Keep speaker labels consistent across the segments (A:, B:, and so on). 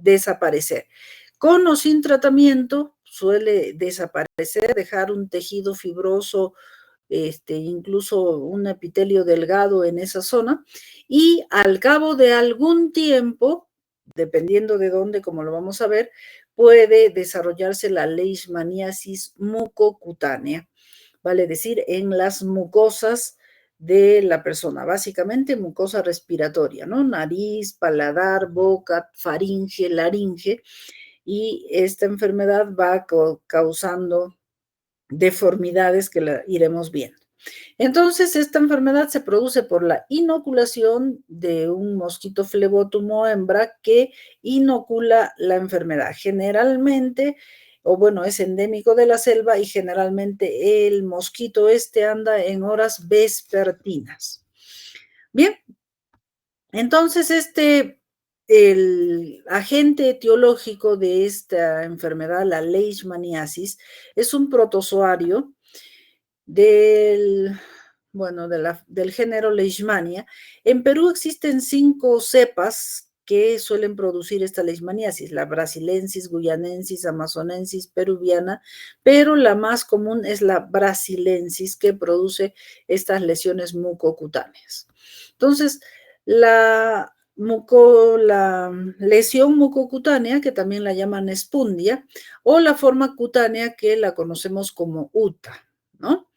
A: desaparecer. Con o sin tratamiento suele desaparecer, dejar un tejido fibroso, incluso un epitelio delgado en esa zona, y al cabo de algún tiempo, dependiendo de dónde, como lo vamos a ver, puede desarrollarse la leishmaniasis mucocutánea, vale decir, en las mucosas de la persona, básicamente mucosa respiratoria, ¿no? Nariz, paladar, boca, faringe, laringe, y esta enfermedad va causando deformidades que la iremos viendo. Entonces, esta enfermedad se produce por la inoculación de un mosquito flebótomo hembra que inocula la enfermedad. Generalmente, o bueno, es endémico de la selva y generalmente el mosquito anda en horas vespertinas. Bien, entonces el agente etiológico de esta enfermedad, la leishmaniasis, es un protozoario del género Leishmania. En Perú existen 5 cepas que suelen producir esta leishmaniasis, la brasilensis, guyanensis, amazonensis, peruviana, pero la más común es la brasilensis, que produce estas lesiones mucocutáneas. Entonces, la lesión mucocutánea, que también la llaman espundia, o la forma cutánea, que la conocemos como UTA, ¿no?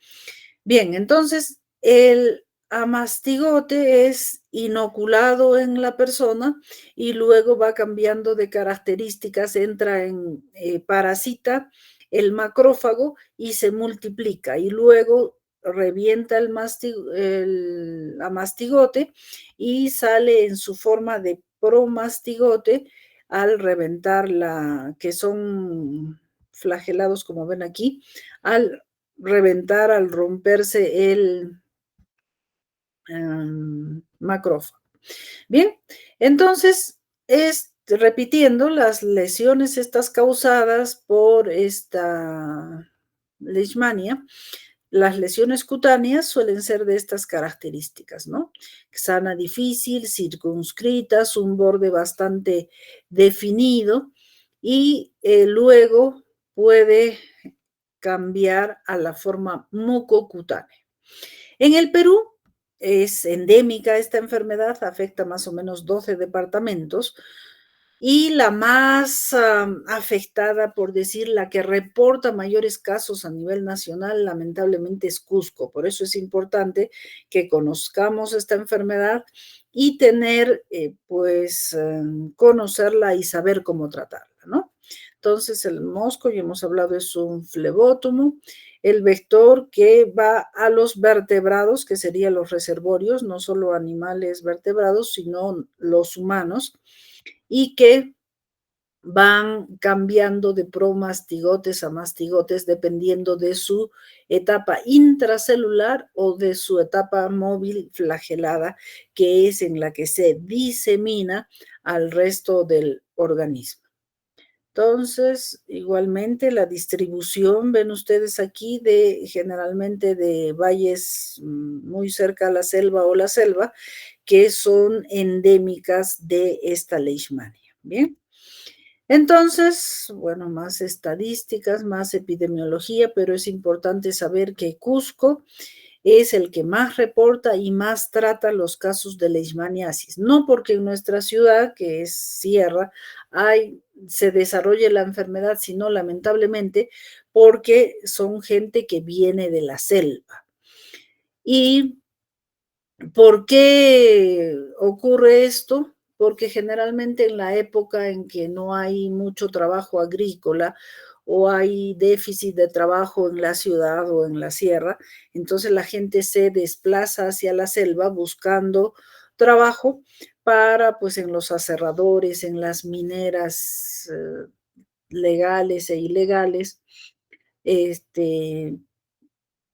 A: Bien, entonces el amastigote es inoculado en la persona y luego va cambiando de características, entra en parasita el macrófago y se multiplica, y luego revienta el amastigote y sale en su forma de promastigote al reventar que son flagelados, como ven aquí, al reventar, al romperse el macrófago. Bien, entonces, repitiendo, las lesiones estas causadas por esta leishmania, las lesiones cutáneas suelen ser de estas características, ¿no? Sana difícil, circunscritas, un borde bastante definido, y luego puede cambiar a la forma mucocutánea. En el Perú es endémica esta enfermedad, afecta más o menos 12 departamentos, y la más afectada, por decir, la que reporta mayores casos a nivel nacional, lamentablemente es Cusco. Por eso es importante que conozcamos esta enfermedad y conocerla y saber cómo tratarla, ¿no? Entonces, el mosco, ya hemos hablado, es un flebótomo. El vector que va a los vertebrados, que serían los reservorios, no solo animales vertebrados, sino los humanos, y que van cambiando de promastigotes a mastigotes dependiendo de su etapa intracelular o de su etapa móvil flagelada, que es en la que se disemina al resto del organismo. Entonces, igualmente la distribución, ven ustedes aquí, generalmente de valles muy cerca a la selva o la selva, que son endémicas de esta leishmania. Bien. Entonces, bueno, más estadísticas, más epidemiología, pero es importante saber que Cusco es el que más reporta y más trata los casos de leishmaniasis. No porque en nuestra ciudad, que es sierra, se desarrolle la enfermedad, sino lamentablemente porque son gente que viene de la selva. ¿Y por qué ocurre esto? Porque generalmente en la época en que no hay mucho trabajo agrícola o hay déficit de trabajo en la ciudad o en la sierra, entonces la gente se desplaza hacia la selva buscando trabajo para, pues, en los aserradores, en las mineras legales e ilegales, en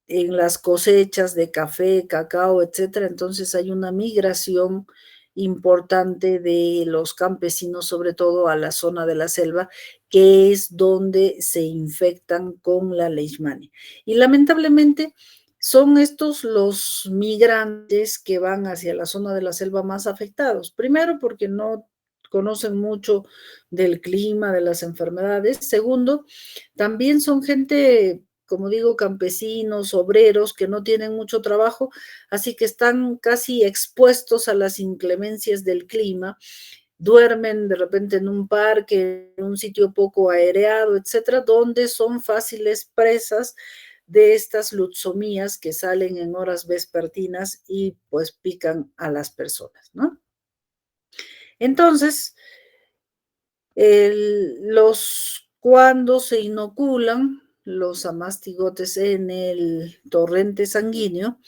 A: las cosechas de café, cacao, etcétera. Entonces hay una migración importante de los campesinos, sobre todo a la zona de la selva, que es donde se infectan con la leishmania. Y lamentablemente son estos los migrantes que van hacia la zona de la selva más afectados. Primero porque no conocen mucho del clima, de las enfermedades. Segundo, también son gente, como digo, campesinos, obreros, que no tienen mucho trabajo, así que están casi expuestos a las inclemencias del clima. Duermen de repente en un parque, en un sitio poco aireado, etcétera, donde son fáciles presas de estas lutsomías que salen en horas vespertinas y pues pican a las personas, ¿no? Entonces, cuando se inoculan los amastigotes en el torrente sanguíneo,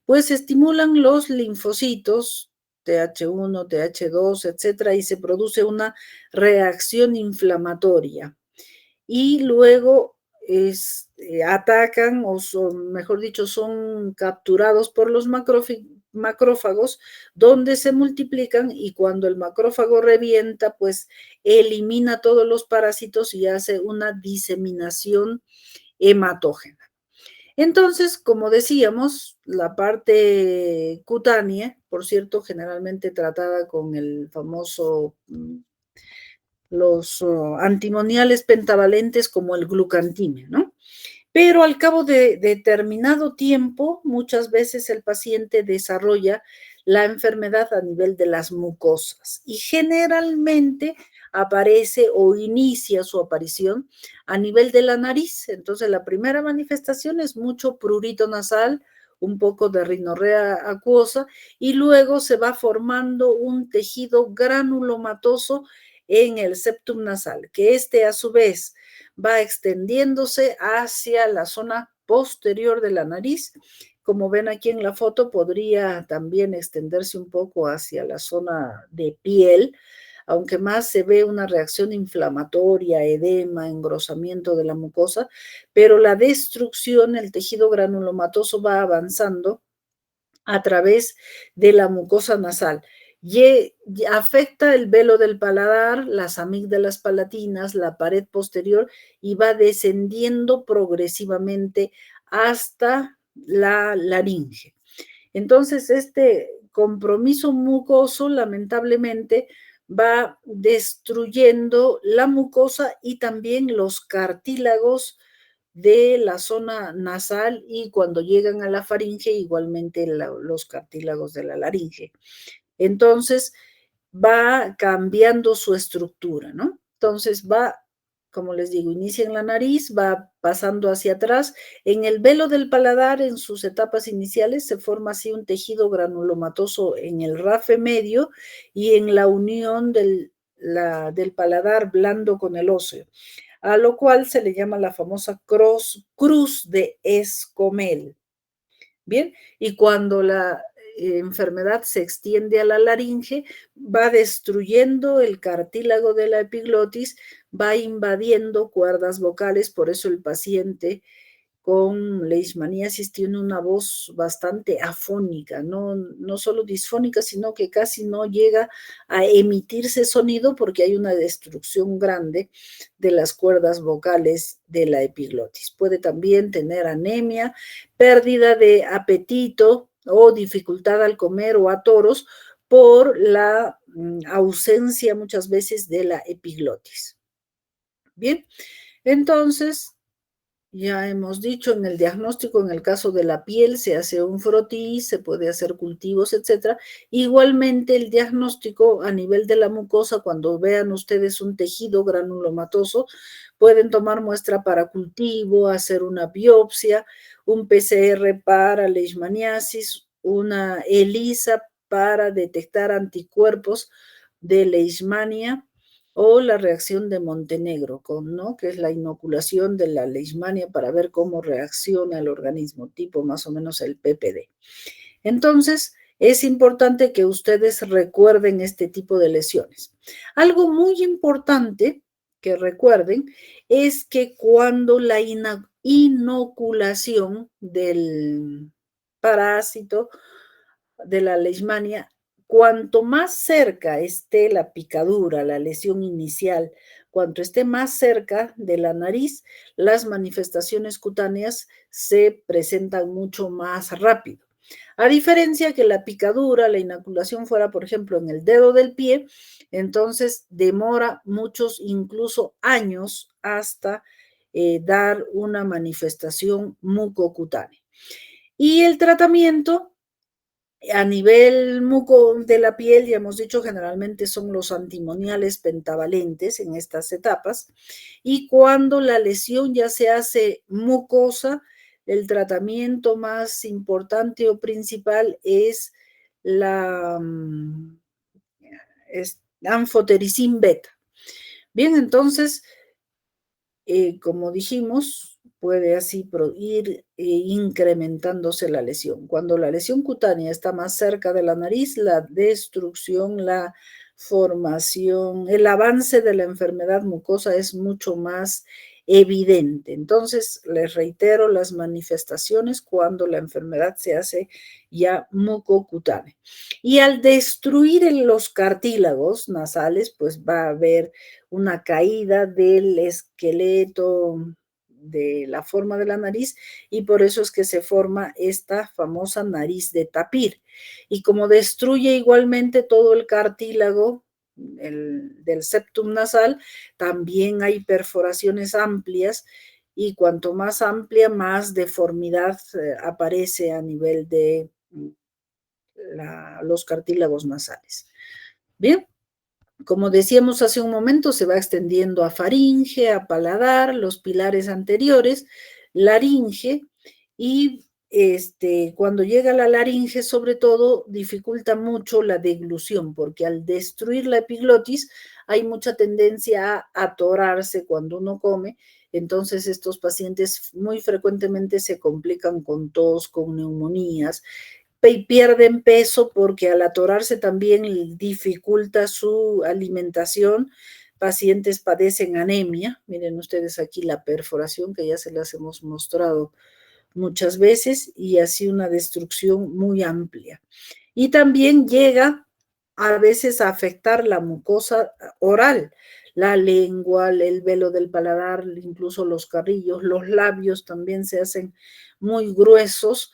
A: pues estimulan los linfocitos TH1, TH2, etcétera, y se produce una reacción inflamatoria. Y luego atacan, o son, mejor dicho, son capturados por los macrófagos, donde se multiplican, y cuando el macrófago revienta, pues elimina todos los parásitos y hace una diseminación hematógena. Entonces, como decíamos, la parte cutánea, por cierto, generalmente tratada con el famoso los antimoniales pentavalentes como el glucantime, ¿no? Pero al cabo de determinado tiempo, muchas veces el paciente desarrolla la enfermedad a nivel de las mucosas y generalmente aparece o inicia su aparición a nivel de la nariz. Entonces, la primera manifestación es mucho prurito nasal, un poco de rinorrea acuosa, y luego se va formando un tejido granulomatoso en el septum nasal, que a su vez va extendiéndose hacia la zona posterior de la nariz. Como ven aquí en la foto, podría también extenderse un poco hacia la zona de piel, aunque más se ve una reacción inflamatoria, edema, engrosamiento de la mucosa, pero la destrucción, el tejido granulomatoso va avanzando a través de la mucosa nasal. Y afecta el velo del paladar, las amígdalas palatinas, la pared posterior, y va descendiendo progresivamente hasta la laringe. Entonces, este compromiso mucoso lamentablemente va destruyendo la mucosa y también los cartílagos de la zona nasal, y cuando llegan a la faringe, igualmente los cartílagos de la laringe. Entonces, va cambiando su estructura, ¿no? Entonces, como les digo, inicia en la nariz, va pasando hacia atrás. En el velo del paladar, en sus etapas iniciales, se forma así un tejido granulomatoso en el rafe medio y en la unión del paladar blando con el óseo, a lo cual se le llama la famosa cruz de Escomel. Bien, y cuando la enfermedad se extiende a la laringe, va destruyendo el cartílago de la epiglotis, va invadiendo cuerdas vocales, por eso el paciente con leishmaniasis tiene una voz bastante afónica, no solo disfónica, sino que casi no llega a emitirse sonido porque hay una destrucción grande de las cuerdas vocales de la epiglotis. Puede también tener anemia, pérdida de apetito o dificultad al comer o atoros por la ausencia muchas veces de la epiglotis. Bien, entonces ya hemos dicho en el diagnóstico, en el caso de la piel, se hace un frotis, se puede hacer cultivos, etcétera. Igualmente, el diagnóstico a nivel de la mucosa, cuando vean ustedes un tejido granulomatoso, pueden tomar muestra para cultivo, hacer una biopsia, un PCR para leishmaniasis, una ELISA para detectar anticuerpos de leishmania, o la reacción de Montenegro, ¿no? Que es la inoculación de la leishmania para ver cómo reacciona el organismo, tipo más o menos el PPD. Entonces, es importante que ustedes recuerden este tipo de lesiones. Algo muy importante que recuerden es que cuando la inoculación del parásito de la leishmania, cuanto más cerca esté la picadura, la lesión inicial, cuanto esté más cerca de la nariz, las manifestaciones cutáneas se presentan mucho más rápido. A diferencia que la picadura, la inoculación fuera, por ejemplo, en el dedo del pie, entonces demora muchos, incluso años, hasta dar una manifestación mucocutánea. Y el tratamiento a nivel muco de la piel, ya hemos dicho, generalmente son los antimoniales pentavalentes en estas etapas. Y cuando la lesión ya se hace mucosa, el tratamiento más importante o principal es la anfotericin beta. Bien, entonces, como dijimos, puede así ir incrementándose la lesión. Cuando la lesión cutánea está más cerca de la nariz, la destrucción, la formación, el avance de la enfermedad mucosa es mucho más evidente. Entonces, les reitero las manifestaciones cuando la enfermedad se hace ya mucocutánea. Y al destruir los cartílagos nasales, pues va a haber una caída del esqueleto de la forma de la nariz y por eso es que se forma esta famosa nariz de tapir. Y como destruye igualmente todo el cartílago del septum nasal, también hay perforaciones amplias y cuanto más amplia, más deformidad aparece a nivel de los cartílagos nasales. Bien. Como decíamos hace un momento, se va extendiendo a faringe, a paladar, los pilares anteriores, laringe, y cuando llega a la laringe, sobre todo, dificulta mucho la deglución, porque al destruir la epiglotis hay mucha tendencia a atorarse cuando uno come. Entonces, estos pacientes muy frecuentemente se complican con tos, con neumonías, y pierden peso porque al atorarse también dificulta su alimentación. Pacientes padecen anemia. Miren ustedes aquí la perforación que ya se las hemos mostrado muchas veces y así una destrucción muy amplia. Y también llega a veces a afectar la mucosa oral, la lengua, el velo del paladar, incluso los carrillos, los labios también se hacen muy gruesos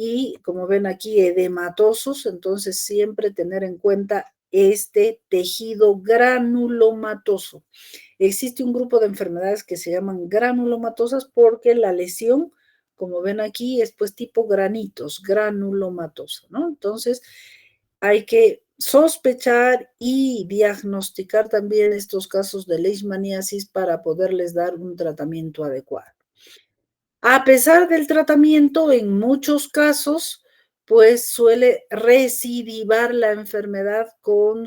A: y como ven aquí edematosos, entonces siempre tener en cuenta este tejido granulomatoso. Existe un grupo de enfermedades que se llaman granulomatosas porque la lesión, como ven aquí, es pues tipo granitos, granulomatosa, ¿no? Entonces hay que sospechar y diagnosticar también estos casos de leishmaniasis para poderles dar un tratamiento adecuado. A pesar del tratamiento, en muchos casos, pues suele recidivar la enfermedad con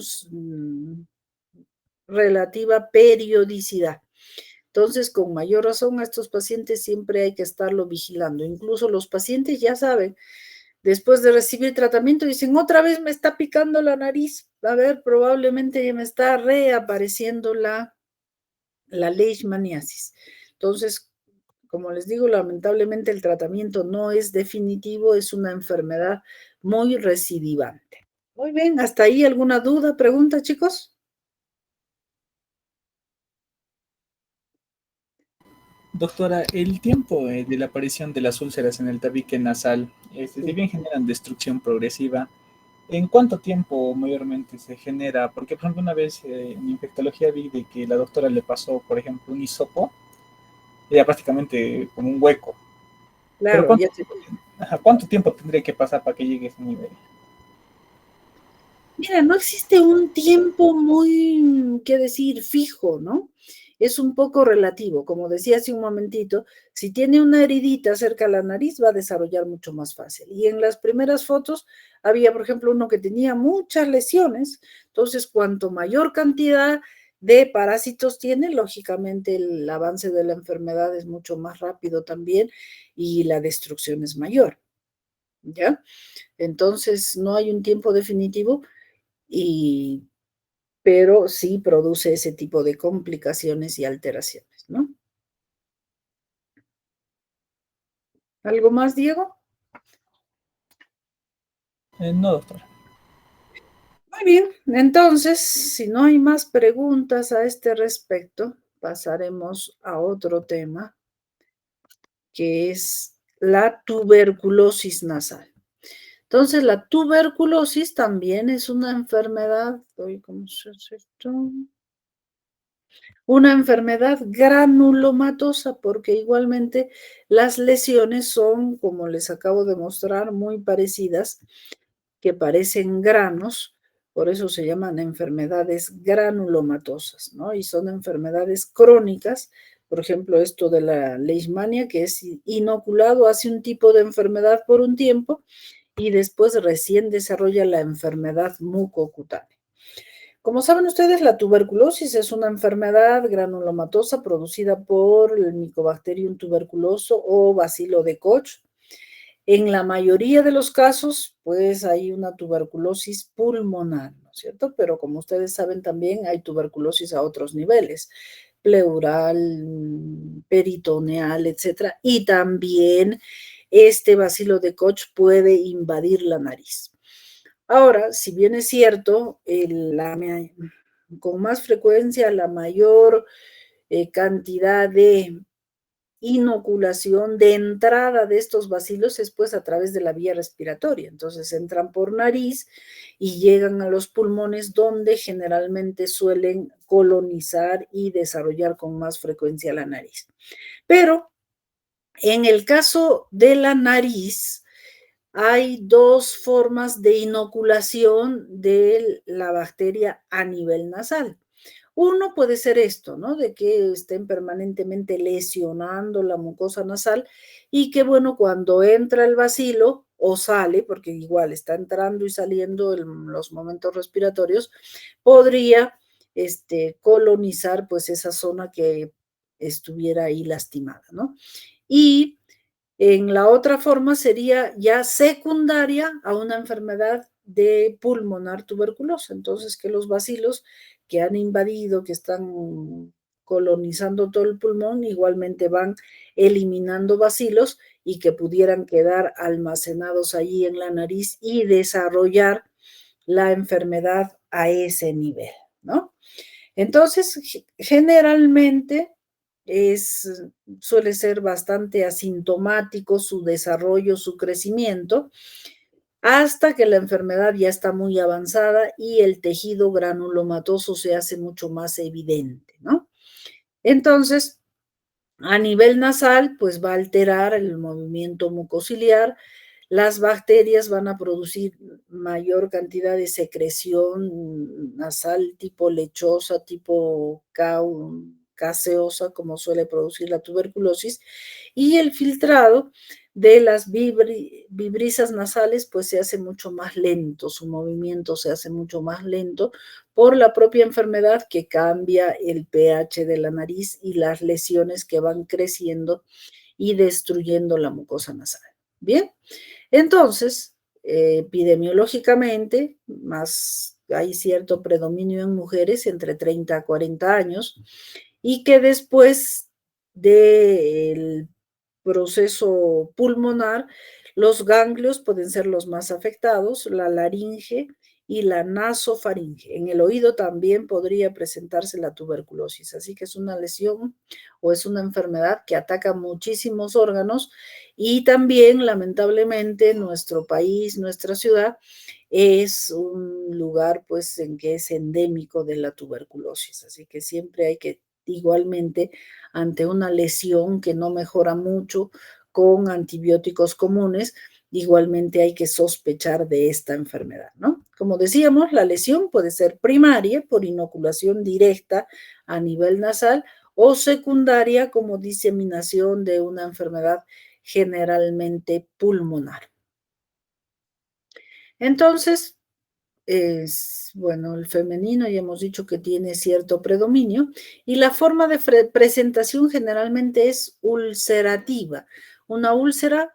A: relativa periodicidad. Entonces, con mayor razón, a estos pacientes siempre hay que estarlo vigilando. Incluso los pacientes ya saben, después de recibir tratamiento, dicen, otra vez me está picando la nariz. A ver, probablemente ya me está reapareciendo la leishmaniasis. Entonces, como les digo, lamentablemente el tratamiento no es definitivo, es una enfermedad muy recidivante. Muy bien, ¿hasta ahí alguna duda, pregunta, chicos?
B: Doctora, el tiempo de la aparición de las úlceras en el tabique nasal, si
A: Sí.
B: bien generan destrucción progresiva, ¿en cuánto tiempo mayormente se genera? Porque, por ejemplo, una vez en infectología vi de que la doctora le pasó, por ejemplo, un hisopo, era prácticamente como un hueco. Pero
A: Claro, ya se
B: ¿cuánto tiempo tendría que pasar para que llegue a ese nivel?
A: Mira, no existe un tiempo muy, qué decir, fijo, ¿no? Es un poco relativo. Como decía hace un momentito, si tiene una heridita cerca de la nariz, va a desarrollar mucho más fácil. Y en las primeras fotos había, por ejemplo, uno que tenía muchas lesiones. Entonces, cuanto mayor cantidad de parásitos tiene, lógicamente el avance de la enfermedad es mucho más rápido también y la destrucción es mayor, ¿ya? Entonces, no hay un tiempo definitivo y, pero sí produce ese tipo de complicaciones y alteraciones, ¿no? ¿Algo más, Diego?
B: No, doctora.
A: Muy bien, entonces, si no hay más preguntas a este respecto, pasaremos a otro tema, que es la tuberculosis nasal. Entonces, la tuberculosis también es una enfermedad, ¿cómo se hace esto? Una enfermedad granulomatosa, porque igualmente las lesiones son, como les acabo de mostrar, muy parecidas, que parecen granos, por eso se llaman enfermedades granulomatosas, ¿no? Y son enfermedades crónicas, por ejemplo, esto de la leishmania, que es inoculado hace un tipo de enfermedad por un tiempo y después recién desarrolla la enfermedad mucocutánea. Como saben ustedes, la tuberculosis es una enfermedad granulomatosa producida por el Mycobacterium tuberculoso o bacilo de Koch. En la mayoría de los casos, pues hay una tuberculosis pulmonar, ¿no es cierto? Pero como ustedes saben también hay tuberculosis a otros niveles, pleural, peritoneal, etcétera. Y también este bacilo de Koch puede invadir la nariz. Ahora, si bien es cierto, con más frecuencia la mayor cantidad de inoculación de entrada de estos bacilos es pues a través de la vía respiratoria. Entonces entran por nariz y llegan a los pulmones donde generalmente suelen colonizar y desarrollar con más frecuencia la nariz. Pero en el caso de la nariz, hay dos formas de inoculación de la bacteria a nivel nasal. Uno puede ser esto, ¿no? De que estén permanentemente lesionando la mucosa nasal y que, bueno, cuando entra el bacilo o sale, porque igual está entrando y saliendo en los momentos respiratorios, podría colonizar pues esa zona que estuviera ahí lastimada, ¿no? Y en la otra forma sería ya secundaria a una enfermedad de pulmonar tuberculosa. Entonces, que los bacilos que han invadido, que están colonizando todo el pulmón, igualmente van eliminando bacilos y que pudieran quedar almacenados allí en la nariz y desarrollar la enfermedad a ese nivel, ¿no? Entonces, generalmente suele ser bastante asintomático su desarrollo, su crecimiento, hasta que la enfermedad ya está muy avanzada y el tejido granulomatoso se hace mucho más evidente, ¿no? Entonces, a nivel nasal, pues va a alterar el movimiento mucociliar, las bacterias van a producir mayor cantidad de secreción nasal tipo lechosa, tipo gaseosa, como suele producir la tuberculosis, y el filtrado de las vibrisas nasales pues se hace mucho más lento, su movimiento se hace mucho más lento por la propia enfermedad que cambia el pH de la nariz y las lesiones que van creciendo y destruyendo la mucosa nasal. Bien, entonces, epidemiológicamente, más hay cierto predominio en mujeres entre 30 a 40 años y que después del proceso pulmonar, los ganglios pueden ser los más afectados, la laringe y la nasofaringe. En el oído también podría presentarse la tuberculosis, así que es una lesión o es una enfermedad que ataca muchísimos órganos y también, lamentablemente, nuestro país, nuestra ciudad, es un lugar pues en que es endémico de la tuberculosis, así que siempre hay que igualmente ante una lesión que no mejora mucho con antibióticos comunes, igualmente hay que sospechar de esta enfermedad, ¿no? Como decíamos, la lesión puede ser primaria por inoculación directa a nivel nasal o secundaria como diseminación de una enfermedad generalmente pulmonar. Entonces, bueno, el femenino ya hemos dicho que tiene cierto predominio y la forma de presentación generalmente es ulcerativa. Una úlcera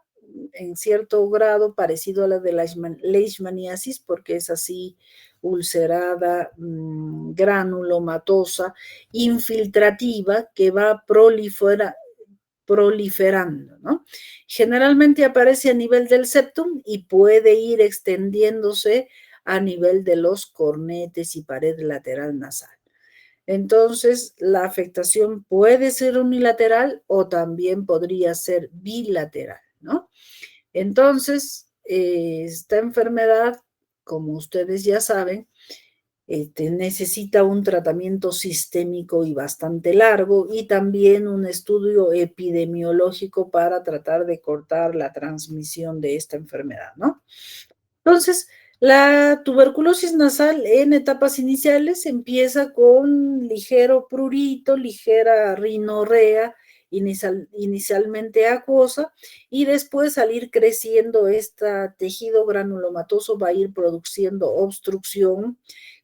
A: en cierto grado parecido a la de la leishmaniasis porque es así ulcerada, granulomatosa, infiltrativa que va proliferando, ¿no? Generalmente aparece a nivel del septum y puede ir extendiéndose a nivel de los cornetes y pared lateral nasal. Entonces, la afectación puede ser unilateral o también podría ser bilateral, ¿no? Entonces, esta enfermedad, como ustedes ya saben, necesita un tratamiento sistémico y bastante largo y también un estudio epidemiológico para tratar de cortar la transmisión de esta enfermedad, ¿no? Entonces, la tuberculosis nasal en etapas iniciales empieza con ligero prurito, ligera rinorrea, inicialmente acuosa, y después al ir creciendo este tejido granulomatoso va a ir produciendo obstrucción,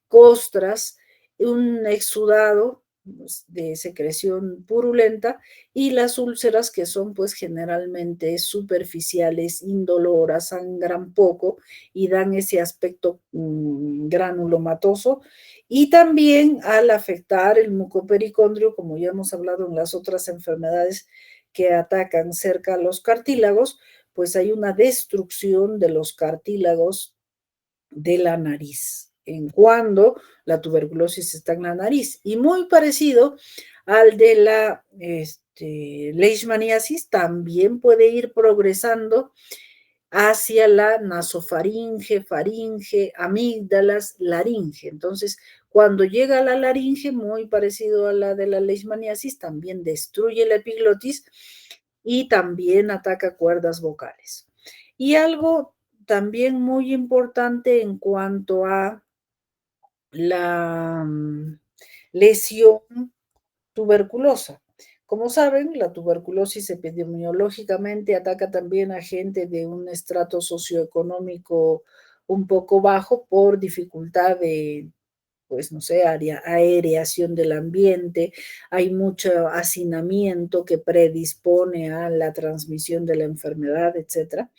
A: costras, un exudado pues, de secreción purulenta y las úlceras que son pues generalmente superficiales, indoloras, sangran poco y dan ese aspecto granulomatoso. Y también al afectar el mucopericondrio, como ya hemos hablado en las otras enfermedades que atacan cerca a los cartílagos, pues hay una destrucción de los cartílagos de la nariz, en cuando la tuberculosis está en la nariz. Y muy parecido al de la leishmaniasis, también puede ir progresando hacia la nasofaringe, faringe, amígdalas, laringe. Entonces, cuando llega a la laringe, muy parecido a la de la leishmaniasis, también destruye la epiglotis y también ataca cuerdas vocales. Y algo también muy importante en cuanto a la lesión tuberculosa. Como saben, la tuberculosis epidemiológicamente ataca también a gente de un estrato socioeconómico un poco bajo por dificultad de, pues no sé, aereación del ambiente, hay mucho hacinamiento que predispone a la transmisión de la enfermedad, etcétera.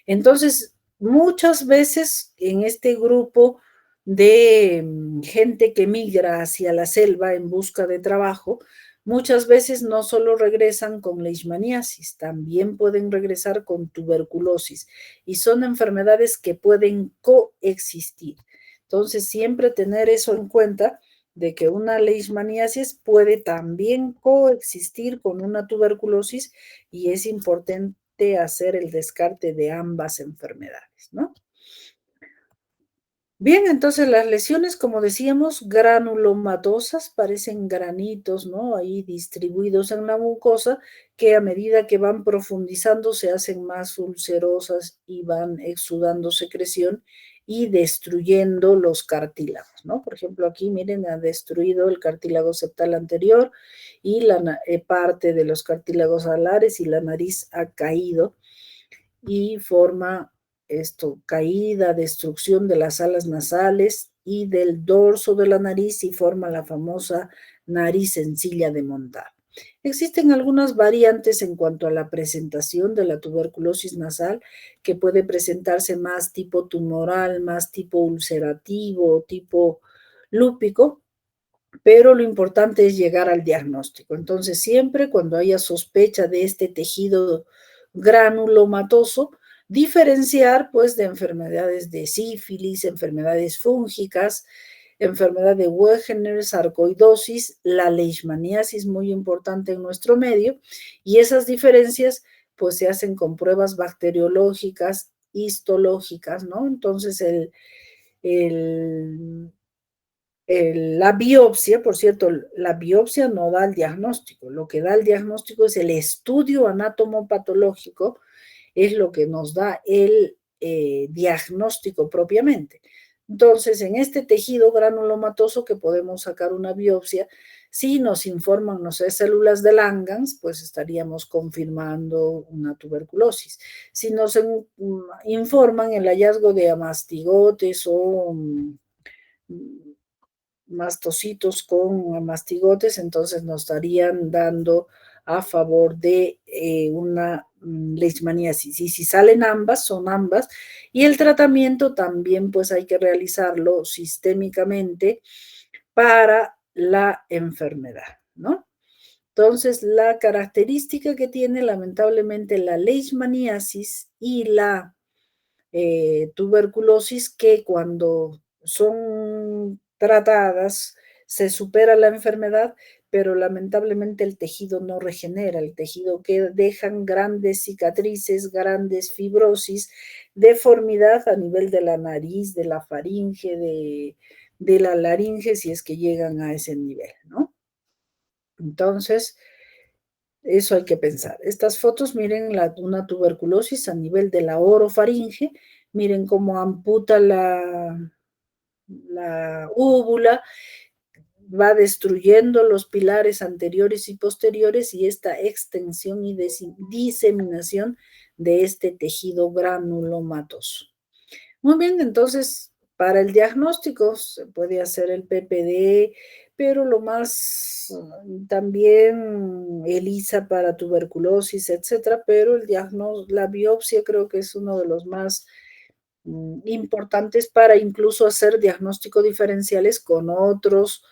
A: Entonces, muchas veces en este grupo de gente que migra hacia la selva en busca de trabajo, muchas veces no solo regresan con leishmaniasis, también pueden regresar con tuberculosis y son enfermedades que pueden coexistir. Entonces, siempre tener eso en cuenta de que una leishmaniasis puede también coexistir con una tuberculosis y es importante hacer el descarte de ambas enfermedades, ¿no? Bien, entonces las lesiones, como decíamos, granulomatosas, parecen granitos, ¿no? Ahí distribuidos en la mucosa, que a medida que van profundizando se hacen más ulcerosas y van exudando secreción y destruyendo los cartílagos, ¿no? Por ejemplo, aquí miren, ha destruido el cartílago septal anterior y la parte de los cartílagos alares y la nariz ha caído y forma esto, caída, destrucción de las alas nasales y del dorso de la nariz y forma la famosa nariz sencilla de montar. Existen algunas variantes en cuanto a la presentación de la tuberculosis nasal que puede presentarse más tipo tumoral, más tipo ulcerativo, tipo lúpico, pero lo importante es llegar al diagnóstico. Entonces, siempre cuando haya sospecha de este tejido granulomatoso, diferenciar pues de enfermedades de sífilis, enfermedades fúngicas, enfermedad de Wegener, sarcoidosis, la leishmaniasis, muy importante en nuestro medio, y esas diferencias pues se hacen con pruebas bacteriológicas, histológicas, ¿no? Entonces el la biopsia, por cierto, la biopsia no da el diagnóstico, lo que da el diagnóstico es el estudio anatomopatológico, es lo que nos da el diagnóstico propiamente. Entonces, en este tejido granulomatoso que podemos sacar una biopsia, si nos informan, no sé, células de Langhans, pues estaríamos confirmando una tuberculosis. Si nos informan el hallazgo de amastigotes o mastocitos con mastigotes, entonces nos estarían dando a favor de una leishmaniasis. Y si salen ambas, son ambas. Y el tratamiento también pues hay que realizarlo sistémicamente para la enfermedad, ¿no? Entonces, la característica que tiene lamentablemente la leishmaniasis y la tuberculosis que cuando son tratadas se supera la enfermedad, pero lamentablemente el tejido no regenera, el tejido que dejan grandes cicatrices, grandes fibrosis, deformidad a nivel de la nariz, de la faringe, de la laringe, si es que llegan a ese nivel, ¿no? Entonces, eso hay que pensar. Estas fotos, miren una tuberculosis a nivel de la orofaringe, miren cómo amputa la úvula, va destruyendo los pilares anteriores y posteriores y esta extensión y diseminación de este tejido granulomatoso. Muy bien, entonces para el diagnóstico se puede hacer el PPD, pero lo más también ELISA para tuberculosis, etcétera, pero el diagnóstico, la biopsia creo que es uno de los más importantes para incluso hacer diagnóstico diferenciales con otros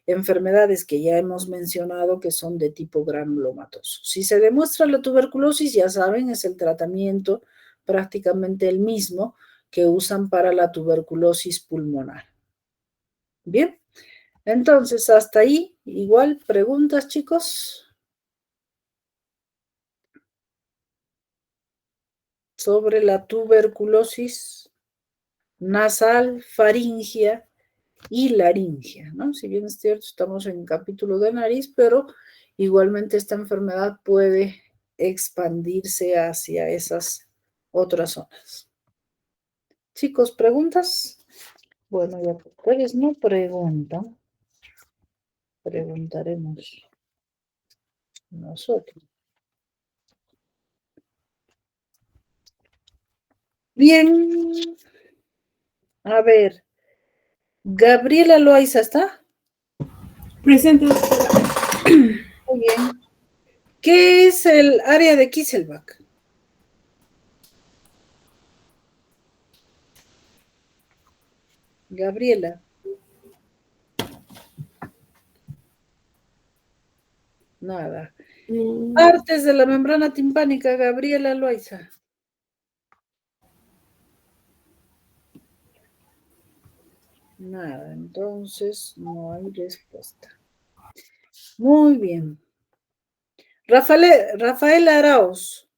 A: enfermedades que ya hemos mencionado que son de tipo granulomatoso. Si se demuestra la tuberculosis, ya saben, es el tratamiento prácticamente el mismo que usan para la tuberculosis pulmonar. Bien, entonces hasta ahí, igual, preguntas, chicos, sobre la tuberculosis nasal, faringea y laringia, ¿no? Si bien es cierto, estamos en capítulo de nariz, pero igualmente esta enfermedad puede expandirse hacia esas otras zonas. Chicos, ¿preguntas? Bueno, ya que ustedes no preguntan, preguntaremos nosotros. Bien, a ver, Gabriela Loaiza, ¿está?
C: Presente, doctora.
A: Muy bien. ¿Qué es el área de Kisselbach? Gabriela. Nada. Partes de la membrana timpánica, Gabriela Loaiza. Nada, entonces no hay respuesta. Muy bien. Rafael Arauz.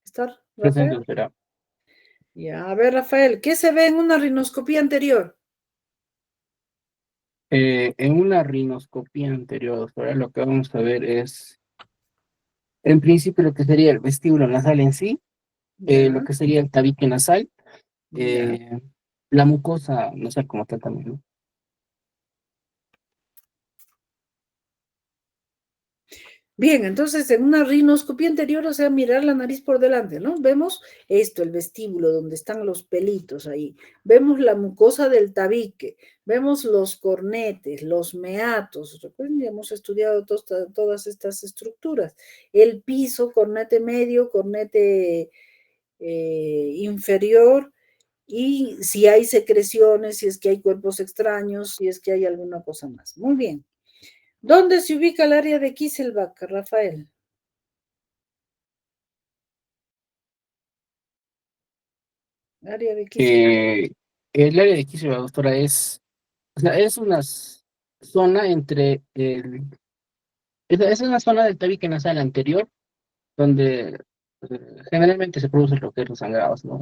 A: ¿Está,
D: Presente,
A: Rafael?
D: doctora.
A: Ya, a ver, Rafael, ¿qué se ve en una rinoscopía anterior?
D: En una rinoscopía anterior, doctora, lo que vamos a ver es, en principio, lo que sería el vestíbulo nasal en sí,
A: Ya,
D: lo que sería el tabique nasal,
A: ya.
D: la mucosa nasal como tal también, ¿no?
A: Bien, entonces en una rinoscopía anterior, o sea, mirar la nariz por delante, ¿no? Vemos esto, el vestíbulo, donde están los pelitos ahí. Vemos la mucosa del tabique, vemos los cornetes, los meatos. Recuerden, ya hemos estudiado todas estas estructuras. El piso, cornete medio, cornete inferior, y si hay secreciones, si es que hay cuerpos extraños, si es que hay alguna cosa más. Muy bien. ¿Dónde se ubica el área de Kisselbach, Rafael? Área de Kisselbach.
D: El área de quisio, doctora, o sea, es una zona entre es una zona del tabique nasal anterior, donde generalmente se producen lo que es los sangrados, ¿no?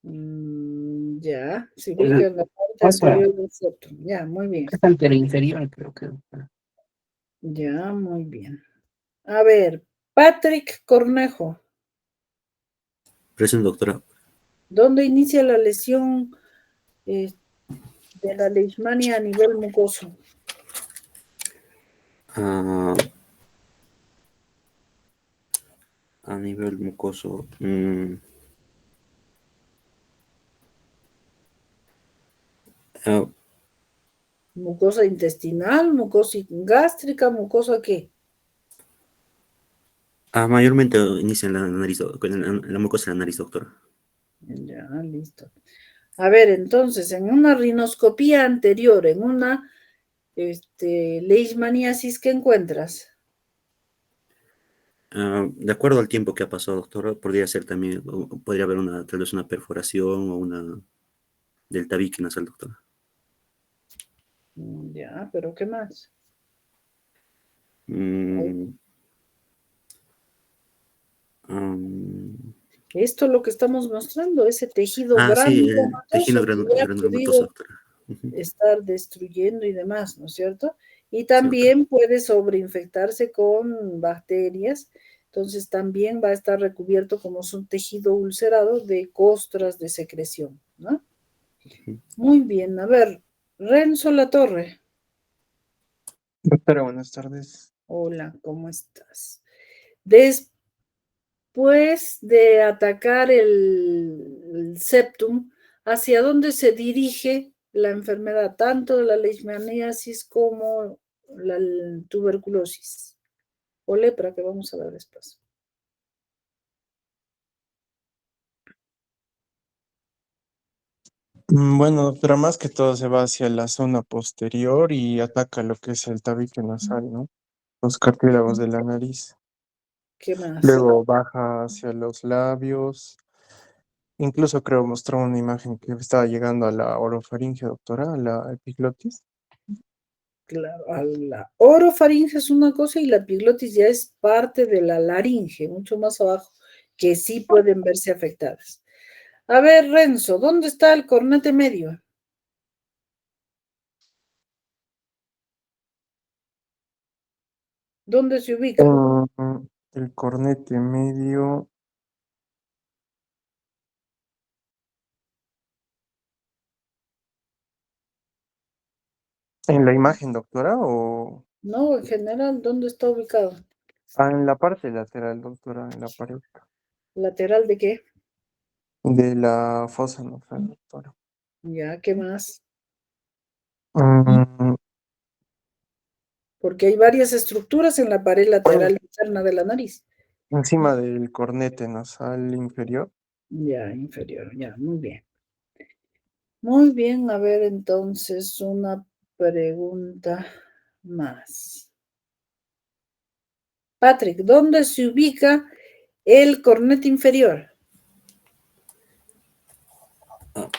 A: Ya, se ubica
D: El,
A: en la parte
D: pasa,
A: anterior del septum. Ya, muy bien.
D: es anteroinferior, creo que.
A: Ya, muy bien. A ver, Patrick Cornejo,
E: Presente, doctora.
A: ¿dónde inicia la lesión de la leishmania a nivel mucoso?
E: Ah, a nivel mucoso. Ah,
A: ¿Mucosa intestinal, mucosa gástrica, mucosa qué?
E: mayormente inicia en la nariz, en la mucosa de la nariz, doctora.
A: Ya, listo. A ver, entonces, en una rinoscopía anterior, en una leishmaniasis, ¿qué encuentras?
E: De acuerdo al tiempo que ha pasado, doctora, podría ser también, podría haber tal vez una perforación o una del tabique nasal, doctora.
A: Ya, pero ¿qué más?
E: Mm,
A: Esto es lo que estamos mostrando, ese tejido
E: sí, el tejido
A: granulomatoso que ya ha
E: granulomatoso,
A: podido
E: doctora. Ujú.
A: estar destruyendo y demás, ¿no es cierto? Y
E: Sí, doctora.
A: también puede sobreinfectarse con bacterias, entonces también va a estar recubierto como es un tejido ulcerado de costras de secreción, ¿no?
E: Ujú.
A: Muy bien, a ver, Renzo Latorre.
F: Doctora, buenas tardes.
A: Hola, ¿cómo estás? Después de atacar el septum, ¿hacia dónde se dirige la enfermedad, tanto de la leishmaniasis como la tuberculosis o lepra, que vamos a ver después?
F: Bueno, doctora, más que todo se va hacia la zona posterior y ataca lo que es el tabique nasal, ¿no? Los cartílagos de la nariz.
A: ¿Qué más?
F: Luego baja hacia los labios. Incluso creo mostró una imagen que estaba llegando a la orofaringe, doctora, a la epiglotis.
A: Claro, a la orofaringe es una cosa y la epiglotis ya es parte de la laringe, mucho más abajo, que sí pueden verse afectadas. A ver, Renzo, ¿dónde está el cornete medio? ¿Dónde se ubica?
F: El cornete medio. ¿En la imagen, doctora? ¿O
A: No, en general, ¿dónde está ubicado?
F: en la parte lateral, doctora, en la pared
A: ¿Lateral de qué?
F: de la fosa nasal, doctora?
A: Ya, ¿qué más?
F: Mm,
A: Porque hay varias estructuras en la pared lateral interna de la nariz.
F: Encima del cornete nasal inferior.
A: Ya, inferior, ya, muy bien. Muy bien, a ver entonces una pregunta más. Patrick, ¿dónde se ubica el cornete inferior?
E: Ah,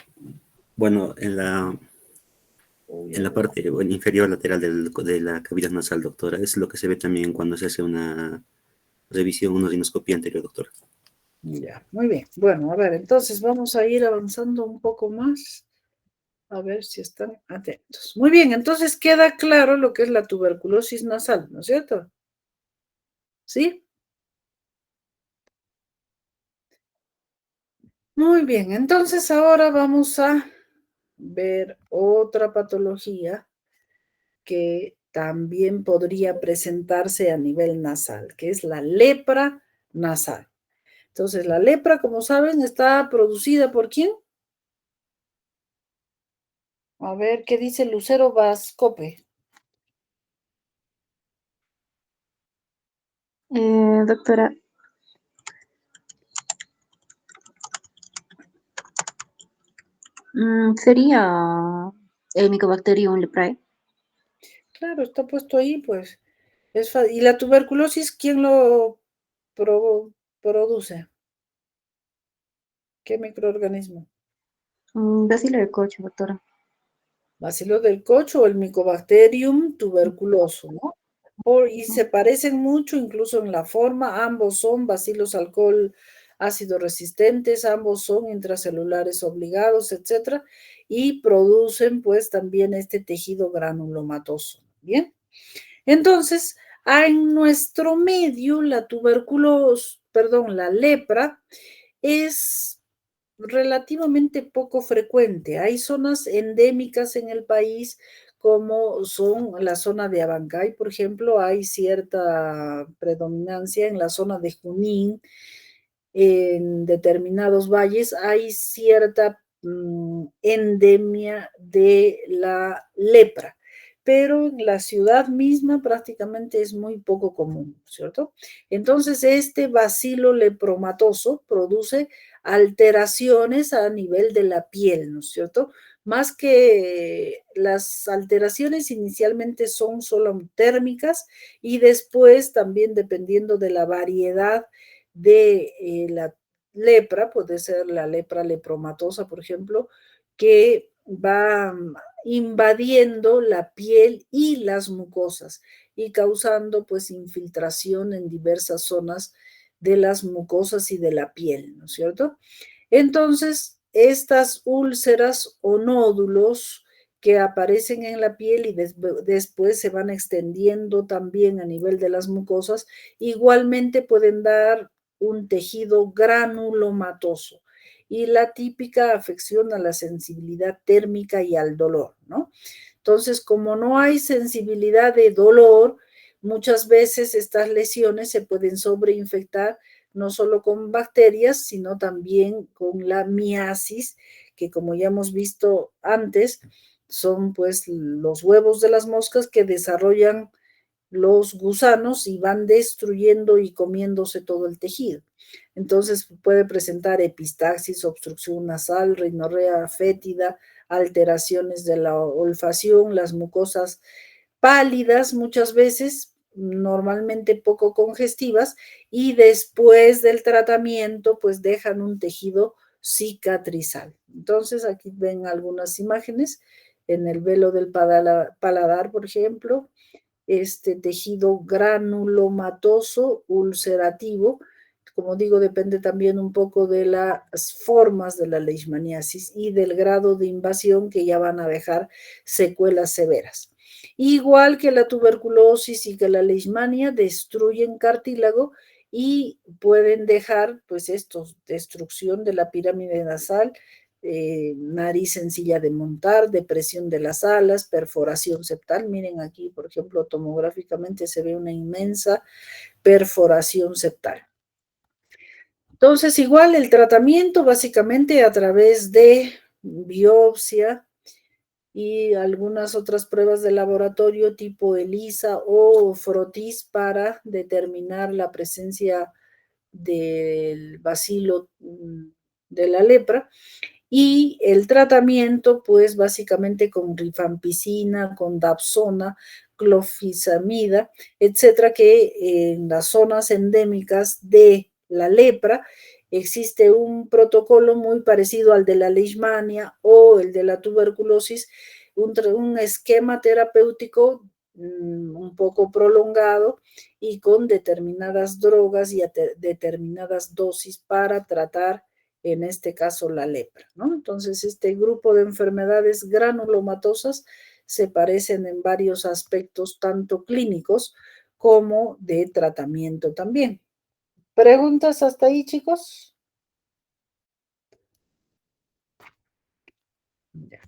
E: bueno, en la parte bueno, inferior lateral de la cavidad nasal, doctora. Es lo que se ve también cuando se hace una revisión, una rinoscopía anterior, doctora.
A: Ya, muy bien. Bueno, a ver, entonces vamos a ir avanzando un poco más. A ver si están atentos. Muy bien, entonces queda claro lo que es la tuberculosis nasal, ¿no es cierto? ¿Sí? Muy bien, entonces ahora vamos a ver otra patología que también podría presentarse a nivel nasal, que es la lepra nasal. Entonces, la lepra, como saben, está producida por ¿quién? A ver, ¿qué dice Lucero Vascope?
G: Doctora, sería el Mycobacterium leprae.
A: Claro, está puesto ahí, pues. ¿Y la tuberculosis quién lo produce? ¿Qué microorganismo?
G: Bacilo de Koch, doctora.
A: Bacilo del cocho o el Mycobacterium tuberculoso, ¿no? Y se parecen mucho, incluso en la forma, ambos son bacilos alcohol ácido resistentes, ambos son intracelulares obligados, etcétera, y producen pues también este tejido granulomatoso. Bien, entonces, en nuestro medio, la tuberculosis, perdón, la lepra es relativamente poco frecuente. Hay zonas endémicas en el país como son la zona de Abancay, por ejemplo, hay cierta predominancia en la zona de Junín, en determinados valles hay cierta endemia de la lepra, pero en la ciudad misma prácticamente es muy poco común, ¿cierto? Entonces, este bacilo lepromatoso produce alteraciones a nivel de la piel, ¿no es cierto? Más que las alteraciones inicialmente son solo térmicas y después también dependiendo de la variedad de la lepra, puede ser la lepra lepromatosa, por ejemplo, que va invadiendo la piel y las mucosas y causando pues infiltración en diversas zonas de las mucosas y de la piel, ¿no es cierto? Entonces, estas úlceras o nódulos que aparecen en la piel y después se van extendiendo también a nivel de las mucosas, igualmente pueden dar un tejido granulomatoso y la típica afección a la sensibilidad térmica y al dolor, ¿no? Entonces, como no hay sensibilidad de dolor, muchas veces estas lesiones se pueden sobreinfectar no solo con bacterias, sino también con la miasis, que como ya hemos visto antes, son pues los huevos de las moscas que desarrollan los gusanos y van destruyendo y comiéndose todo el tejido. Entonces puede presentar epistaxis, obstrucción nasal, rinorrea fétida, alteraciones de la olfacción, las mucosas pálidas muchas veces, normalmente poco congestivas, y después del tratamiento pues dejan un tejido cicatrizal. Entonces aquí ven algunas imágenes en el velo del paladar, por ejemplo, este tejido granulomatoso ulcerativo. Como digo, depende también un poco de las formas de la leishmaniasis y del grado de invasión, que ya van a dejar secuelas severas. Igual que la tuberculosis y que la leishmania, destruyen cartílago y pueden dejar pues esto, destrucción de la pirámide nasal, nariz sencilla de montar, depresión de las alas, perforación septal. Miren aquí, por ejemplo, tomográficamente se ve una inmensa perforación septal. Entonces, igual el tratamiento básicamente a través de biopsia y algunas otras pruebas de laboratorio tipo ELISA o frotis para determinar la presencia del bacilo de la lepra. Y el tratamiento, pues básicamente con rifampicina, con dapsona, clofazimida, etcétera, que en las zonas endémicas de la lepra existe un protocolo muy parecido al de la leishmania o el de la tuberculosis, un esquema terapéutico un poco prolongado y con determinadas drogas y determinadas dosis para tratar, en este caso, la lepra, ¿no? Entonces, este grupo de enfermedades granulomatosas se parecen en varios aspectos, tanto clínicos como de tratamiento también. ¿Preguntas hasta ahí, chicos? Ya.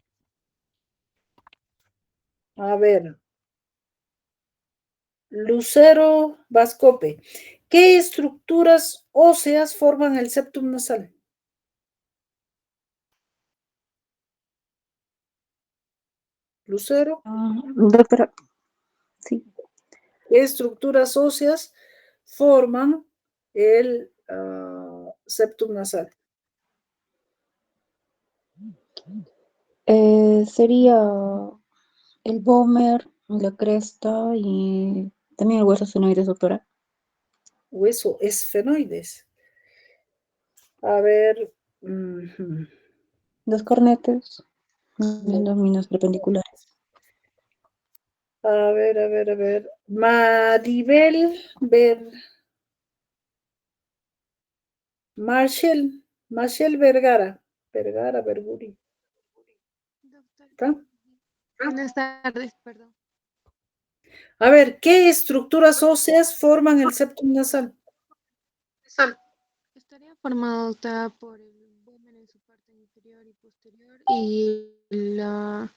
A: A ver, Lucero Vascope, ¿qué estructuras óseas forman el septum nasal? Lucero.
G: Doctora, sí.
A: ¿Qué estructuras óseas forman el septum nasal?
G: Sería el Bomer, la cresta y también el hueso senoides, doctora.
A: Hueso esfenoides. A ver.
G: Los cornetes, las láminas perpendiculares.
A: A ver. Maribel Marshall Verguri. ¿Está?
H: Buenas tardes, perdón.
A: A ver, ¿qué estructuras óseas forman el septum nasal?
H: Estaría formado por el abdomen en su parte inferior y posterior y la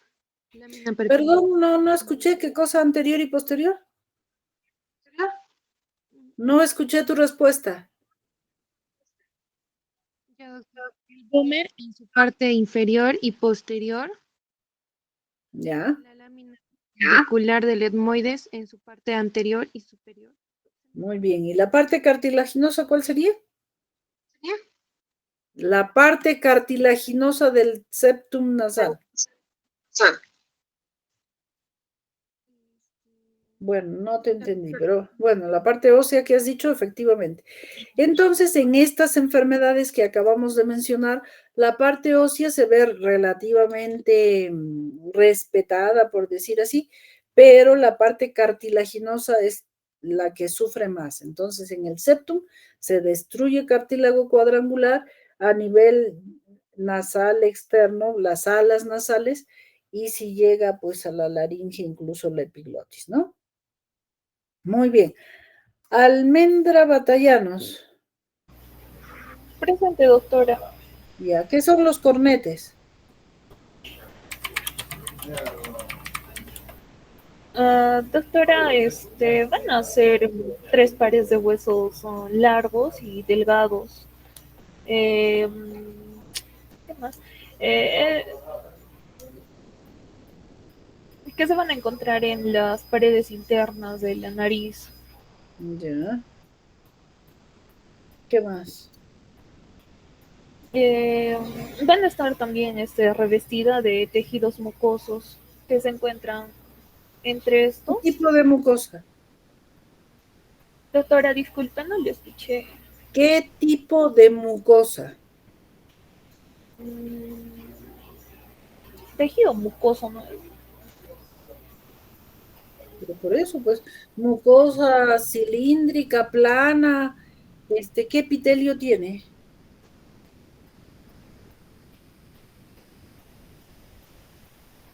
H: lámina perpendicular.
A: Perdón, no escuché. ¿Qué cosa anterior y posterior? No escuché tu respuesta.
H: Ya, doctor. El abdomen en su parte inferior y posterior.
A: Ya,
H: La lámina perpendicular del etmoides en su parte anterior y superior.
A: muy bien. ¿Y la parte cartilaginosa cuál sería? La parte cartilaginosa del septum nasal. Bueno, no te entendí, pero bueno, la parte ósea que has dicho, efectivamente. Entonces, en estas enfermedades que acabamos de mencionar, la parte ósea se ve relativamente respetada, por decir así, pero la parte cartilaginosa es la que sufre más. Entonces, en el septum se destruye cartílago cuadrangular a nivel nasal externo, las alas nasales, y si llega pues a la laringe, incluso la epiglotis, ¿no? Muy bien. Almendra Batallanos.
I: Presente, doctora.
A: Ya, ¿qué son los cornetes?
I: Doctora, van a ser 3 pares de huesos largos y delgados. Eh, ¿Qué más? Eh, que se van a encontrar en las paredes internas de la nariz.
A: Ya. ¿Qué más?
I: Eh, Van a estar también revestida de tejidos mucosos que se encuentran entre
A: ¿Qué
I: estos.
A: tipo de mucosa?
I: Doctora, disculpa, no le escuché.
A: ¿Qué tipo de mucosa?
I: Mm, Tejido mucoso, ¿no?
A: Pero por eso, pues, mucosa cilíndrica, plana, ¿qué epitelio tiene?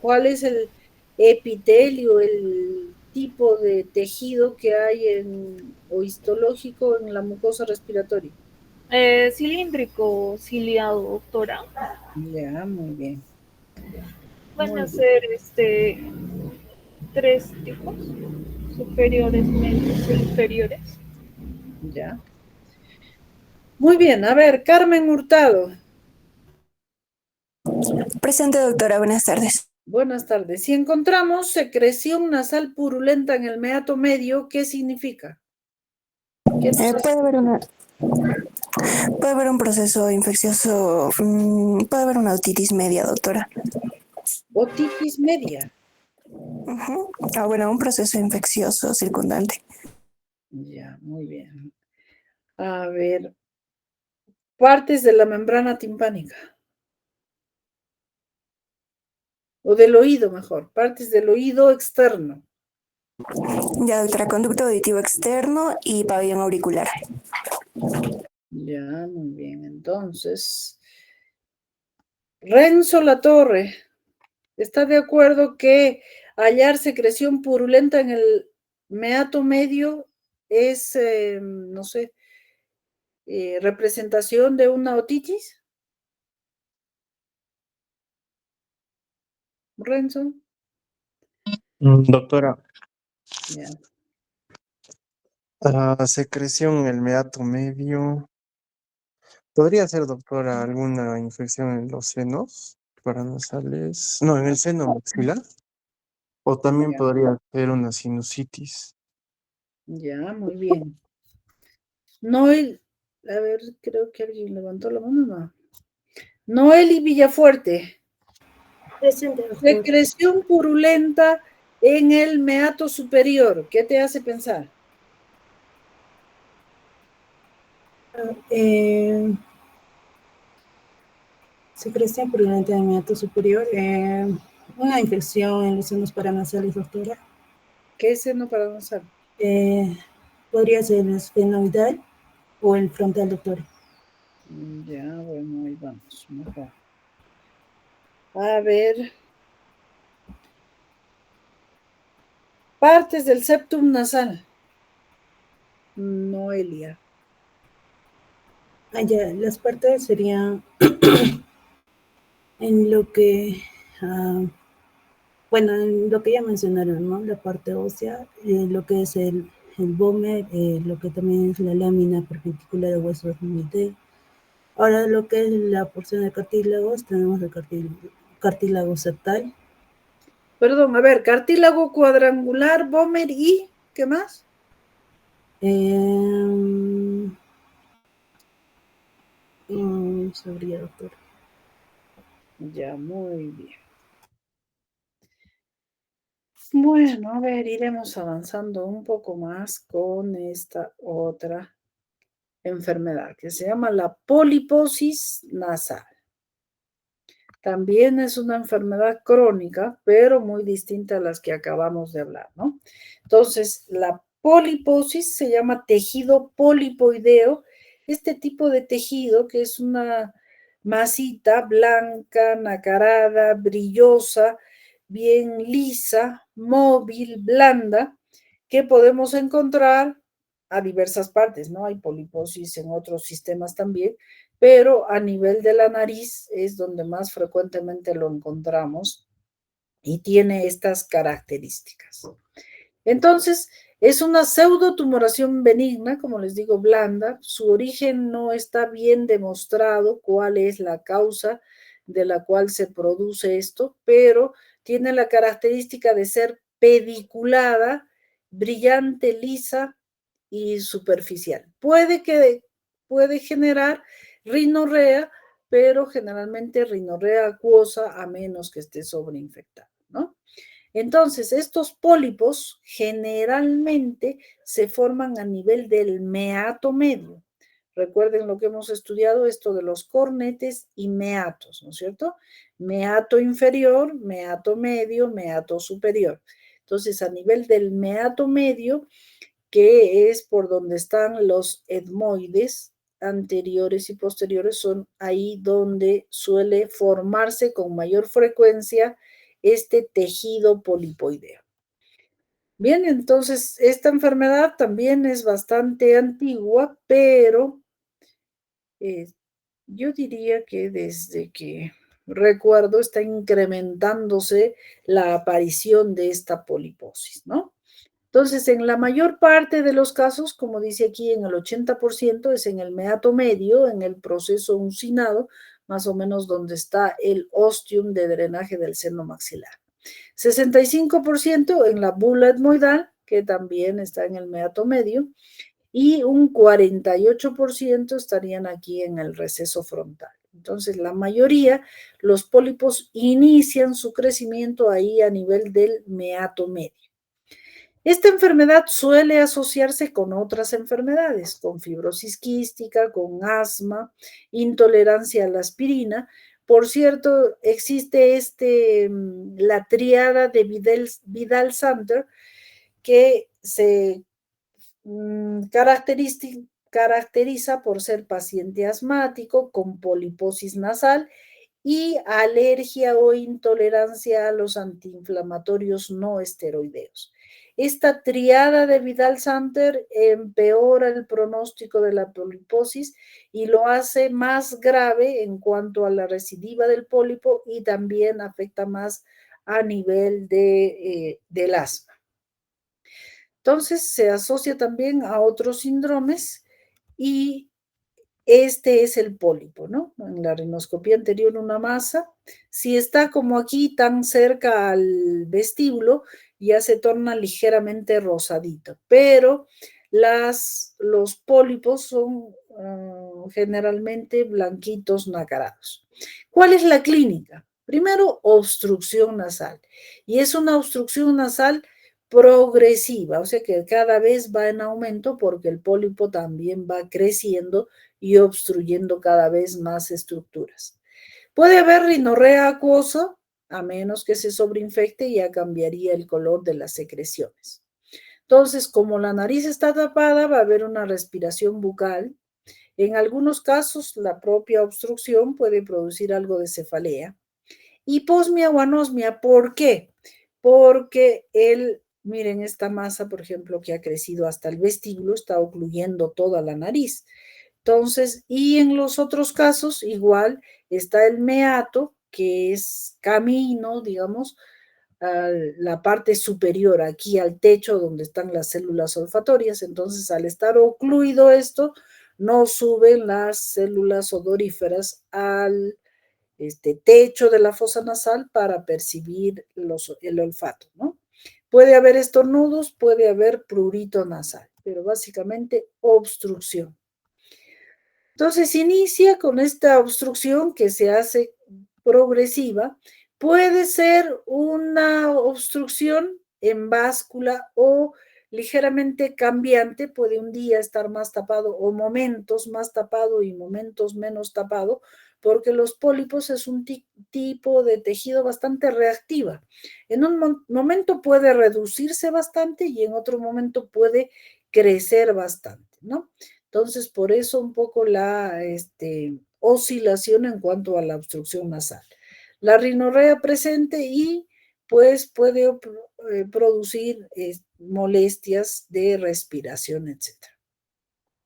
A: ¿Cuál es el epitelio, el tipo de tejido que hay o histológico en la mucosa respiratoria?
I: Cilíndrico, ciliado, doctora.
A: Ya, muy bien,
I: Van
A: muy
I: a
A: bien,
I: ser 3 tipos, superiores, medios e inferiores.
A: ya. Muy bien, a ver, Carmen Hurtado.
J: Presente, doctora, buenas tardes.
A: Buenas tardes. Si encontramos secreción nasal purulenta en el meato medio, ¿qué significa? ¿Qué nos hace?
J: Puede haber un proceso infeccioso, puede haber una otitis media, doctora.
A: Otitis media.
J: Bueno, un proceso infeccioso circundante.
A: Ya, muy bien. A ver, partes de la membrana timpánica. O del oído, mejor. Partes del oído externo.
J: Ya, doctora, conducto auditivo externo y pabellón auricular.
A: Ya, muy bien. Entonces, Renzo Latorre, ¿está de acuerdo que hallar secreción purulenta en el meato medio es, no sé, representación de una otitis? Renzo,
F: Doctora,
A: ya.
F: la secreción en el meato medio. ¿Podría ser, doctora, alguna infección en los senos paranasales? No, en el seno maxilar. O también
A: Ya,
F: podría ser una sinusitis.
A: ya, muy bien. Noel, a ver, creo que alguien levantó la mano, no. Noeli Villafuerte,
C: Presente, doctor.
A: secreción purulenta en el meato superior, ¿qué te hace pensar?
C: Eh, Secreción purulenta del meato superior. Una infección en los senos paranasales, doctora.
A: ¿Qué es seno paranasal?
C: Podría ser el esfenoidal o el frontal, doctora.
A: Ya, bueno, ahí vamos, mejor. A ver, partes del septum nasal. Noelia.
C: Ya, las partes serían en lo que, bueno, en lo que ya mencionaron, ¿no? La parte ósea, lo que es el vómer, lo que también es la lámina perpendicular de huesos de. Ahora lo que es la porción de cartílagos, tenemos el cartílago septal.
A: Perdón, a ver, cartílago cuadrangular, vómer y, ¿qué más?
C: Sabría, doctor.
A: Ya, muy bien. Bueno, a ver, iremos avanzando un poco más con esta otra enfermedad que se llama la poliposis nasal. También es una enfermedad crónica, pero muy distinta a las que acabamos de hablar, ¿no? Entonces, la poliposis se llama tejido polipoideo. Este tipo de tejido, que es una masita blanca, nacarada, brillosa, bien lisa, móvil, blanda, que podemos encontrar a diversas partes, ¿no? Hay poliposis en otros sistemas también, pero a nivel de la nariz es donde más frecuentemente lo encontramos y tiene estas características. Entonces, es una pseudotumoración benigna, como les digo, blanda. Su origen no está bien demostrado cuál es la causa de la cual se produce esto, pero tiene la característica de ser pediculada, brillante, lisa y superficial. Puede generar rinorrea, pero generalmente rinorrea acuosa a menos que esté sobreinfectada, ¿no? Entonces, estos pólipos generalmente se forman a nivel del meato medio. Recuerden lo que hemos estudiado, esto de los cornetes y meatos, ¿no es cierto? Meato inferior, meato medio, meato superior. Entonces, a nivel del meato medio, que es por donde están los etmoides anteriores y posteriores, son ahí donde suele formarse con mayor frecuencia este tejido polipoideo. Bien, entonces esta enfermedad también es bastante antigua, pero yo diría que desde que recuerdo está incrementándose la aparición de esta poliposis, ¿no? Entonces, en la mayor parte de los casos, como dice aquí, en el 80% es en el meato medio, en el proceso uncinado, más o menos donde está el ostium de drenaje del seno maxilar. 65% en la bula etmoidal, que también está en el meato medio, y un 48% estarían aquí en el receso frontal. Entonces, la mayoría, los pólipos inician su crecimiento ahí a nivel del meato medio. Esta enfermedad suele asociarse con otras enfermedades, con fibrosis quística, con asma, intolerancia a la aspirina. Por cierto, existe la triada de Vidal-Santer que se caracteriza por ser paciente asmático con poliposis nasal y alergia o intolerancia a los antiinflamatorios no esteroideos. Esta triada de Vidal-Santer empeora el pronóstico de la poliposis y lo hace más grave en cuanto a la recidiva del pólipo y también afecta más a nivel del asma. Entonces, se asocia también a otros síndromes y este es el pólipo, ¿no? En la rinoscopía anterior una masa. Si está como aquí tan cerca al vestíbulo, ya se torna ligeramente rosadito, pero los pólipos son generalmente blanquitos nacarados. ¿Cuál es la clínica? Primero, obstrucción nasal. Y es una obstrucción nasal progresiva, o sea que cada vez va en aumento porque el pólipo también va creciendo y obstruyendo cada vez más estructuras. Puede haber rinorrea acuosa, a menos que se sobreinfecte, ya cambiaría el color de las secreciones. Entonces, como la nariz está tapada, va a haber una respiración bucal. En algunos casos, la propia obstrucción puede producir algo de cefalea. Hiposmia o anosmia, ¿por qué? Porque miren esta masa, por ejemplo, que ha crecido hasta el vestíbulo, está ocluyendo toda la nariz. Entonces, y en los otros casos, igual está el meato, que es camino, digamos, a la parte superior, aquí al techo donde están las células olfatorias. Entonces, al estar ocluido esto, no suben las células odoríferas al techo de la fosa nasal para percibir el olfato, ¿no? Puede haber estornudos, puede haber prurito nasal, pero básicamente obstrucción. Entonces inicia con esta obstrucción que se hace progresiva. Puede ser una obstrucción en báscula o ligeramente cambiante, puede un día estar más tapado o momentos más tapado y momentos menos tapado, porque los pólipos es un tipo de tejido bastante reactiva. En un momento puede reducirse bastante y en otro momento puede crecer bastante, ¿no? Entonces, por eso un poco la oscilación en cuanto a la obstrucción nasal. La rinorrea presente y pues puede producir molestias de respiración, etc.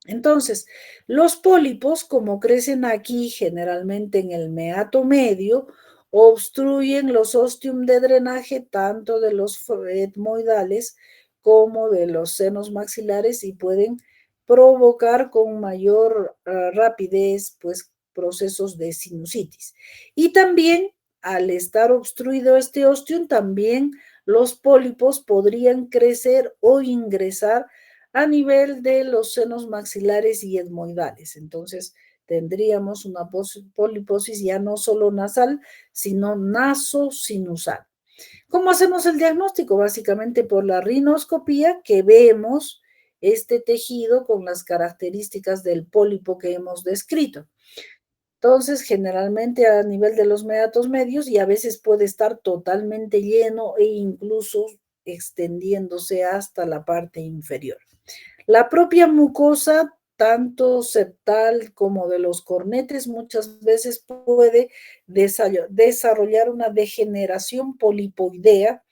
A: Entonces, los pólipos, como crecen aquí generalmente en el meato medio, obstruyen los ostium de drenaje tanto de los etmoidales como de los senos maxilares y pueden provocar con mayor rapidez pues procesos de sinusitis. Y también al estar obstruido este ostium, también los pólipos podrían crecer o ingresar a nivel de los senos maxilares y etmoidales. Entonces, tendríamos una poliposis ya no solo nasal, sino nasosinusal. ¿Cómo hacemos el diagnóstico? Básicamente por la rinoscopía, que vemos este tejido con las características del pólipo que hemos descrito. Entonces, generalmente a nivel de los meatos medios y a veces puede estar totalmente lleno e incluso extendiéndose hasta la parte inferior. La propia mucosa, tanto septal como de los cornetes, muchas veces puede desarrollar una degeneración polipoidea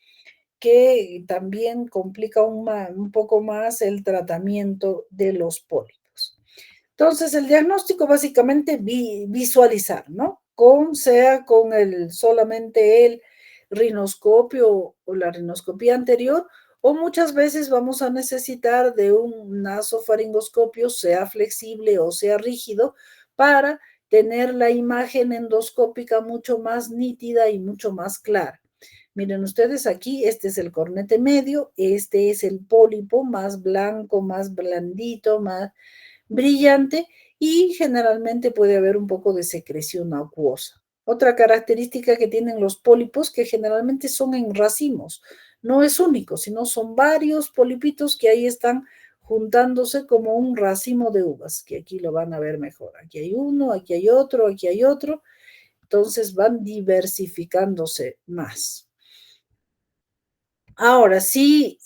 A: que también complica un poco más el tratamiento de los pólipos. Entonces, el diagnóstico básicamente visualizar, ¿no? Sea con solamente el rinoscopio o la rinoscopía anterior, o muchas veces vamos a necesitar de un nasofaringoscopio, sea flexible o sea rígido, para tener la imagen endoscópica mucho más nítida y mucho más clara. Miren ustedes aquí, este es el cornete medio, este es el pólipo más blanco, más blandito, más brillante y generalmente puede haber un poco de secreción acuosa. Otra característica que tienen los pólipos que generalmente son en racimos, no es único, sino son varios polipitos que ahí están juntándose como un racimo de uvas, que aquí lo van a ver mejor. Aquí hay uno, aquí hay otro, aquí hay otro, entonces van diversificándose más. Ahora sí,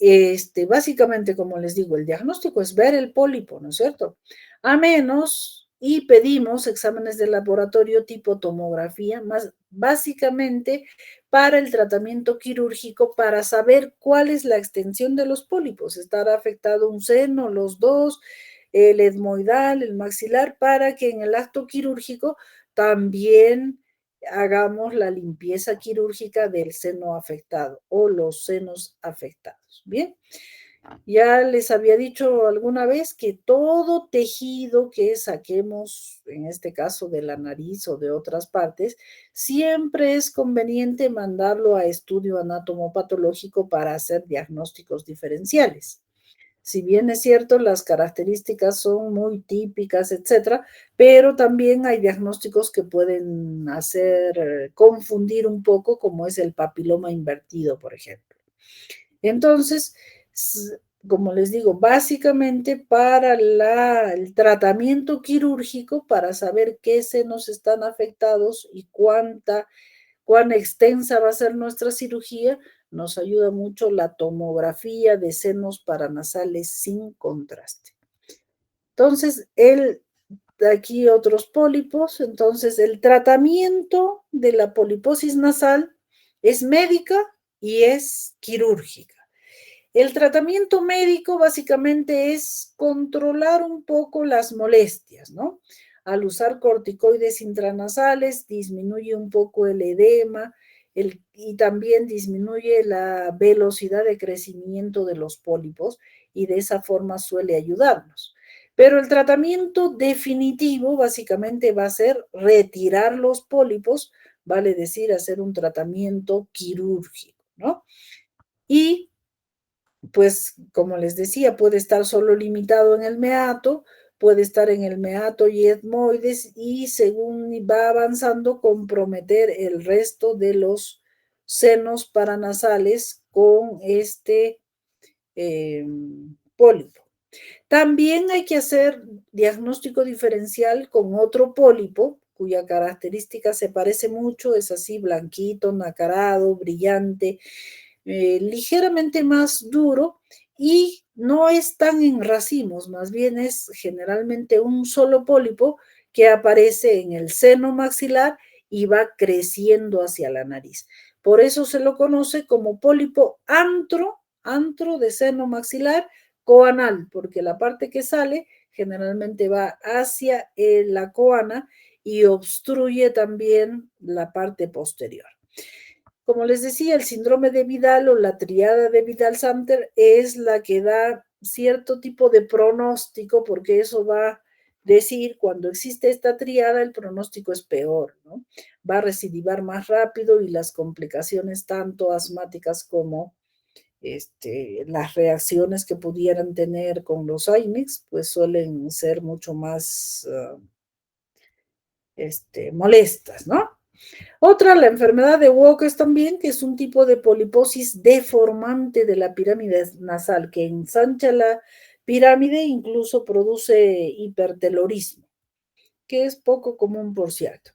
A: básicamente, como les digo, el diagnóstico es ver el pólipo, ¿no es cierto? A menos, y pedimos exámenes de laboratorio tipo tomografía, más básicamente para el tratamiento quirúrgico, para saber cuál es la extensión de los pólipos, estará afectado un seno, los dos, el etmoidal, el maxilar, para que en el acto quirúrgico también hagamos la limpieza quirúrgica del seno afectado o los senos afectados. Bien, ya les había dicho alguna vez que todo tejido que saquemos, en este caso de la nariz o de otras partes, siempre es conveniente mandarlo a estudio anatomopatológico para hacer diagnósticos diferenciales. Si bien es cierto, las características son muy típicas, etcétera, pero también hay diagnósticos que pueden hacer confundir un poco, como es el papiloma invertido, por ejemplo. Entonces, como les digo, básicamente para el tratamiento quirúrgico, para saber qué senos están afectados y cuán extensa va a ser nuestra cirugía, nos ayuda mucho la tomografía de senos paranasales sin contraste. Entonces, aquí otros pólipos. Entonces, el tratamiento de la poliposis nasal es médica y es quirúrgica. El tratamiento médico básicamente es controlar un poco las molestias, ¿no? Al usar corticoides intranasales disminuye un poco el edema y también disminuye la velocidad de crecimiento de los pólipos y de esa forma suele ayudarnos. Pero el tratamiento definitivo básicamente va a ser retirar los pólipos, vale decir, hacer un tratamiento quirúrgico, ¿no? Y pues, como les decía, puede estar solo limitado en el meato, puede estar en el meato y etmoides y según va avanzando comprometer el resto de los senos paranasales con este pólipo. También hay que hacer diagnóstico diferencial con otro pólipo, cuya característica se parece mucho, es así blanquito, nacarado, brillante, ligeramente más duro y no es tan en racimos, más bien es generalmente un solo pólipo que aparece en el seno maxilar y va creciendo hacia la nariz. Por eso se lo conoce como pólipo antro de seno maxilar coanal, porque la parte que sale generalmente va hacia la coana y obstruye también la parte posterior. Como les decía, el síndrome de Vidal o la triada de Vidal-Samter es la que da cierto tipo de pronóstico, porque eso va a decir, cuando existe esta triada, el pronóstico es peor, ¿no? Va a recidivar más rápido y las complicaciones tanto asmáticas como las reacciones que pudieran tener con los AINEX, pues suelen ser mucho más molestas, ¿no? Otra, la enfermedad de Walker también, que es un tipo de poliposis deformante de la pirámide nasal, que ensancha la pirámide e incluso produce hipertelorismo, que es poco común, por cierto.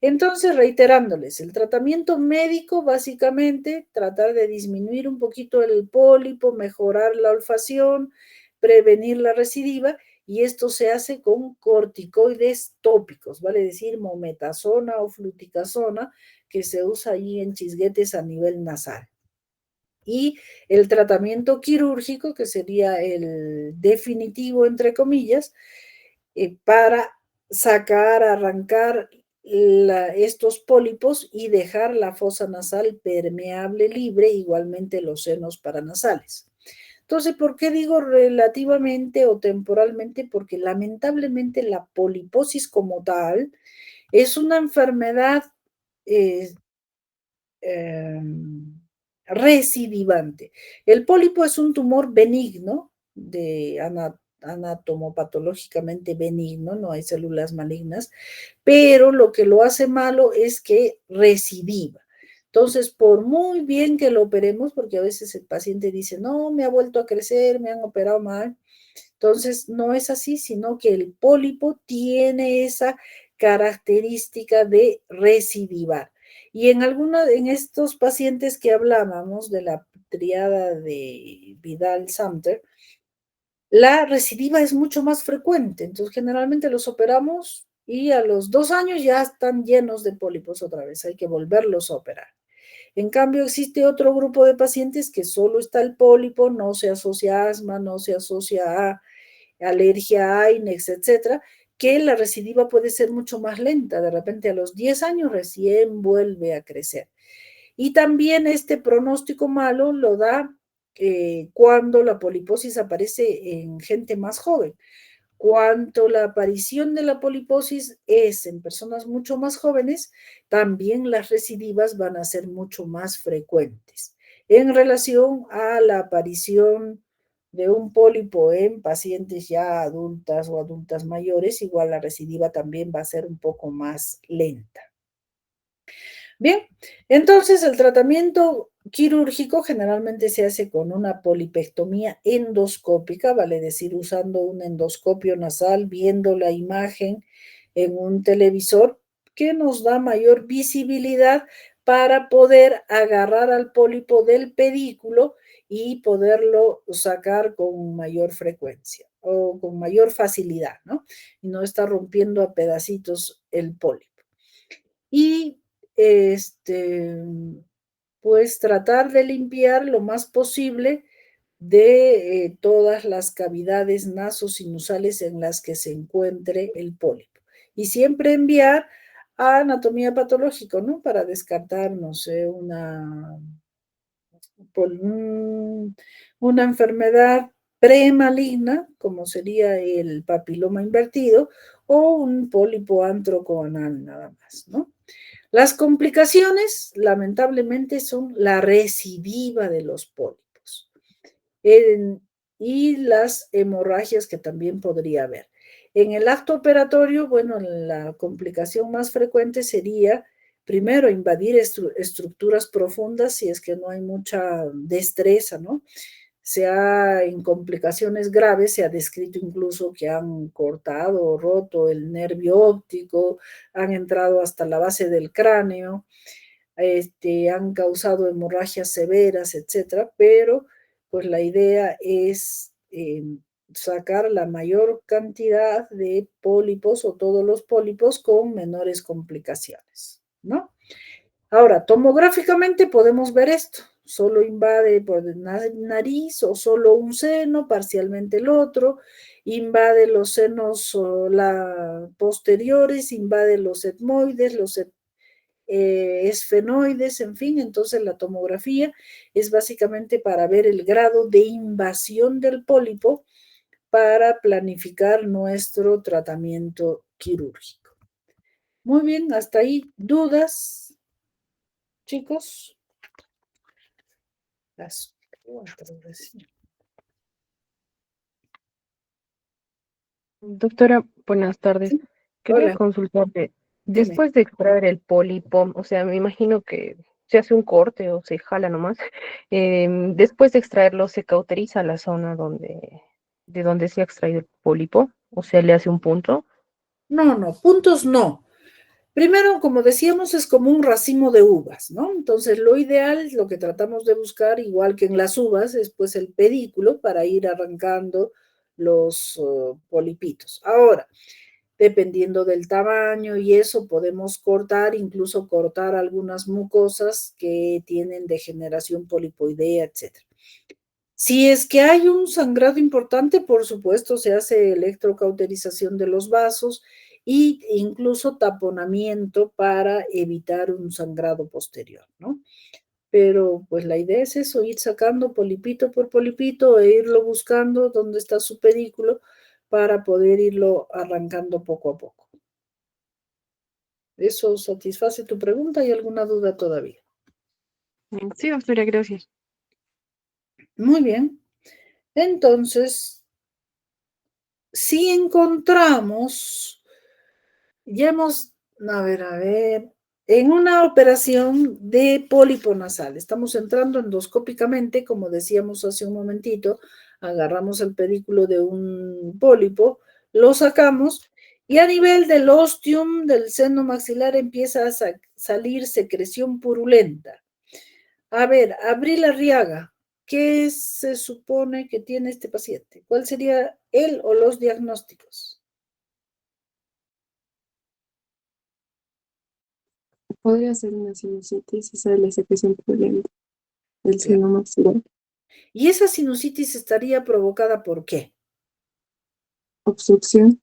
A: Entonces, reiterándoles, el tratamiento médico, básicamente, tratar de disminuir un poquito el pólipo, mejorar la olfacción, prevenir la recidiva, y esto se hace con corticoides tópicos, vale decir, mometasona o fluticasona, que se usa ahí en chisguetes a nivel nasal. Y el tratamiento quirúrgico, que sería el definitivo, entre comillas, para sacar, arrancar estos pólipos y dejar la fosa nasal permeable, libre, igualmente los senos paranasales. Entonces, ¿por qué digo relativamente o temporalmente? Porque lamentablemente la poliposis como tal es una enfermedad recidivante. El pólipo es un tumor benigno, anatomopatológicamente benigno, no hay células malignas, pero lo que lo hace malo es que recidiva. Entonces, por muy bien que lo operemos, porque a veces el paciente dice, no, me ha vuelto a crecer, me han operado mal. Entonces, no es así, sino que el pólipo tiene esa característica de recidivar. Y en estos pacientes que hablábamos de la triada de Vidal-Samter, la recidiva es mucho más frecuente. Entonces, generalmente los operamos y a los 2 años ya están llenos de pólipos otra vez. Hay que volverlos a operar. En cambio, existe otro grupo de pacientes que solo está el pólipo, no se asocia a asma, no se asocia a alergia a AINEX, etcétera, que la recidiva puede ser mucho más lenta. De repente a los 10 años recién vuelve a crecer. Y también este pronóstico malo lo da cuando la poliposis aparece en gente más joven. Cuanto la aparición de la poliposis es en personas mucho más jóvenes, también las recidivas van a ser mucho más frecuentes. En relación a la aparición de un pólipo en pacientes ya adultas o adultas mayores, igual la recidiva también va a ser un poco más lenta. Bien, entonces el tratamiento quirúrgico generalmente se hace con una polipectomía endoscópica, vale decir, usando un endoscopio nasal, viendo la imagen en un televisor que nos da mayor visibilidad para poder agarrar al pólipo del pedículo y poderlo sacar con mayor frecuencia o con mayor facilidad, ¿no? Y no estar rompiendo a pedacitos el pólipo. Y pues tratar de limpiar lo más posible de todas las cavidades nasosinusales en las que se encuentre el pólipo. Y siempre enviar a anatomía patológica, ¿no? Para descartar, no sé, una enfermedad premaligna, como sería el papiloma invertido, o un pólipo antrocoanal nada más, ¿no? Las complicaciones, lamentablemente, son la recidiva de los pólipos y las hemorragias que también podría haber. En el acto operatorio, bueno, la complicación más frecuente sería primero invadir estructuras profundas si es que no hay mucha destreza, ¿no? En complicaciones graves se ha descrito incluso que han cortado o roto el nervio óptico, han entrado hasta la base del cráneo, han causado hemorragias severas, etcétera, pero pues la idea es sacar la mayor cantidad de pólipos o todos los pólipos con menores complicaciones, ¿no? Ahora, tomográficamente podemos ver esto, solo invade por la nariz o solo un seno, parcialmente el otro, invade los senos posteriores, invade los etmoides, los esfenoides, en fin, entonces la tomografía es básicamente para ver el grado de invasión del pólipo para planificar nuestro tratamiento quirúrgico. Muy bien, hasta ahí, ¿dudas, chicos? Las 4 recién.
K: Doctora, buenas tardes.
A: Sí.
K: Quería
A: Hola,
K: consultarte,
A: dime.
K: después de extraer el pólipo, o sea, me imagino que se hace un corte o se jala nomás, después de extraerlo se cauteriza la zona de donde se ha extraído el pólipo, o sea, le hace un punto.
A: No, puntos no. Primero, como decíamos, es como un racimo de uvas, ¿no? Entonces, lo ideal, lo que tratamos de buscar, igual que en las uvas, es pues el pedículo para ir arrancando los polipitos. Ahora, dependiendo del tamaño y eso, podemos cortar, incluso cortar algunas mucosas que tienen degeneración polipoidea, etc. Si es que hay un sangrado importante, por supuesto, se hace electrocauterización de los vasos e incluso taponamiento para evitar un sangrado posterior, ¿no? Pero pues la idea es eso, ir sacando polipito por polipito e irlo buscando dónde está su pedículo para poder irlo arrancando poco a poco. ¿Eso satisface tu pregunta? ¿Hay alguna duda todavía?
K: Sí, doctora, gracias.
A: Muy bien. Entonces, si encontramos, a ver, en una operación de pólipo nasal, estamos entrando endoscópicamente, como decíamos hace un momentito, agarramos el pedículo de un pólipo, lo sacamos y a nivel del ostium del seno maxilar empieza a salir secreción purulenta. A ver, Abril Arriaga, ¿qué se supone que tiene este paciente? ¿Cuál sería él o los diagnósticos?
L: Podría ser una sinusitis, esa es la secreción purulenta del seno maxilar.
A: ¿Y esa sinusitis estaría provocada por qué?
L: Obstrucción.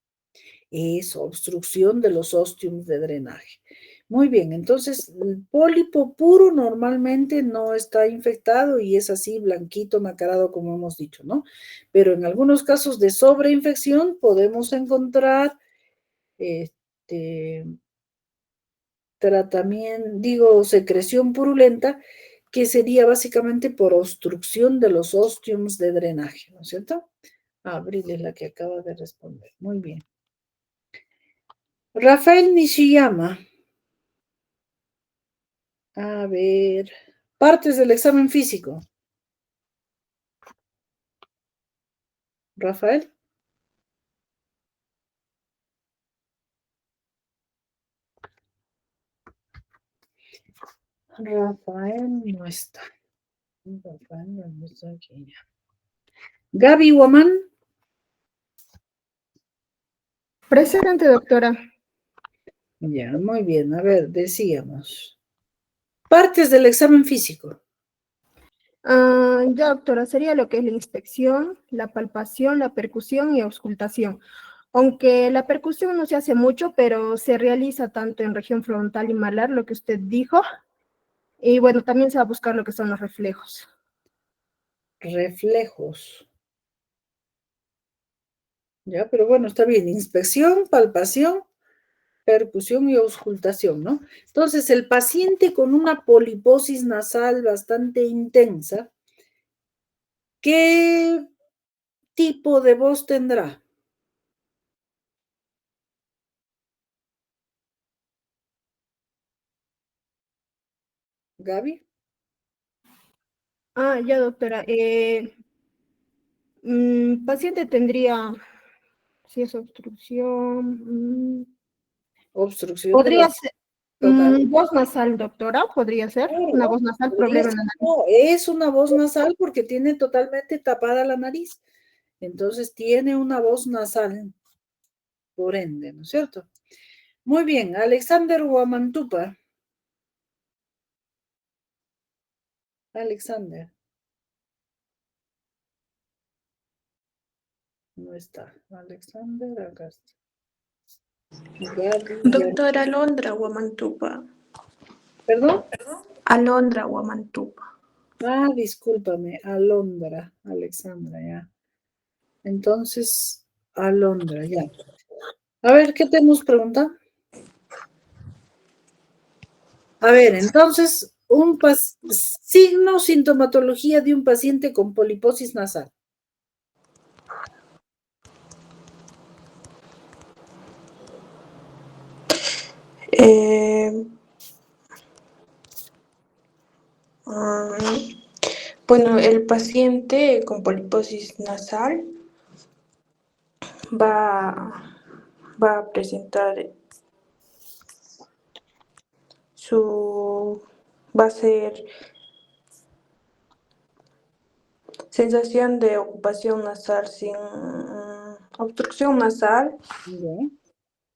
A: Eso, obstrucción de los ostiums de drenaje. Muy bien, entonces el pólipo puro normalmente no está infectado y es así blanquito, nacarado, como hemos dicho, ¿no? Pero en algunos casos de sobreinfección podemos encontrar secreción purulenta, que sería básicamente por obstrucción de los ostiums de drenaje, ¿no es cierto? Abril es la que acaba de responder. Muy bien. Rafael Nishiyama. A ver, partes del examen físico. Rafael. Rafael no está. Rafael no está aquí. Gaby Woman.
M: Presente, doctora.
A: Ya, muy bien. A ver, decíamos. Partes del examen físico.
M: Ya, doctora, sería lo que es la inspección, la palpación, la percusión y auscultación. Aunque la percusión no se hace mucho, pero se realiza tanto en región frontal y malar, lo que usted dijo. Y bueno, también se va a buscar lo que son los reflejos.
A: Reflejos. Ya, pero bueno, está bien. Inspección, palpación, percusión y auscultación, ¿no? Entonces, el paciente con una poliposis nasal bastante intensa, ¿qué tipo de voz tendrá? Gaby.
M: Ya, doctora. Paciente tendría, si es obstrucción,
A: Obstrucción de
M: podría
A: la
M: ser
A: total.
M: voz nasal, doctora, podría ser una voz nasal,
A: Podría
M: problema en
A: ser,
M: la nariz.
A: no, es una voz nasal porque tiene totalmente tapada la nariz. Entonces tiene una voz nasal, por ende, ¿no es cierto? Muy bien, Alexander Huamantupa. Alexander. No está. Alexander, acá está. Gaby,
N: Doctora Alondra Huamantupa.
A: ¿Perdón?
N: Alondra Huamantupa.
A: Discúlpame, Alondra, Alexandra, ya. Entonces, Alondra, ya. A ver, ¿qué tenemos pregunta? A ver, entonces, signo, sintomatología de un paciente con poliposis nasal.
N: Bueno, el paciente con poliposis nasal va a presentar va a ser sensación de ocupación nasal sin obstrucción nasal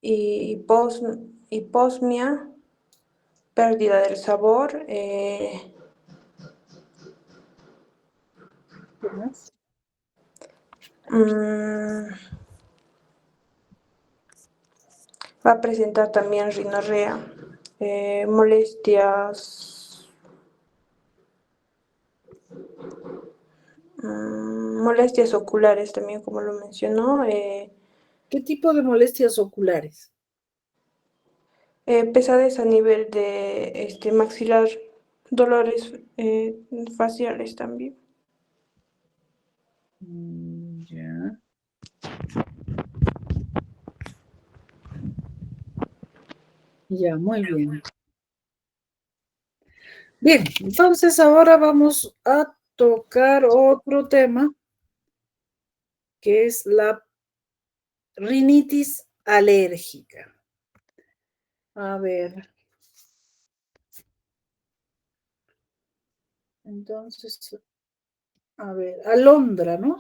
N: y hiposmia, pérdida del sabor.
A: ¿Qué más?
N: Va a presentar también rinorrea, molestias oculares también, como lo mencionó.
A: ¿Qué tipo de molestias oculares?
N: Pesadez a nivel de maxilar, dolores faciales también.
A: Ya. Ya, muy bien. Bien, entonces ahora vamos a tocar otro tema, que es la rinitis alérgica. A ver. Entonces, a ver, Alondra, ¿no?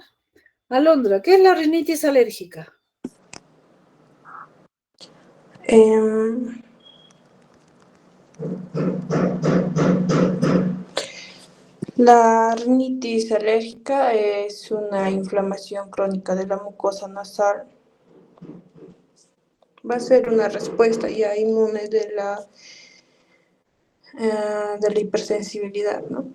A: Alondra, ¿qué es la rinitis alérgica?
N: La rinitis alérgica es una inflamación crónica de la mucosa nasal. Va a ser una respuesta ya inmune de la hipersensibilidad, ¿no?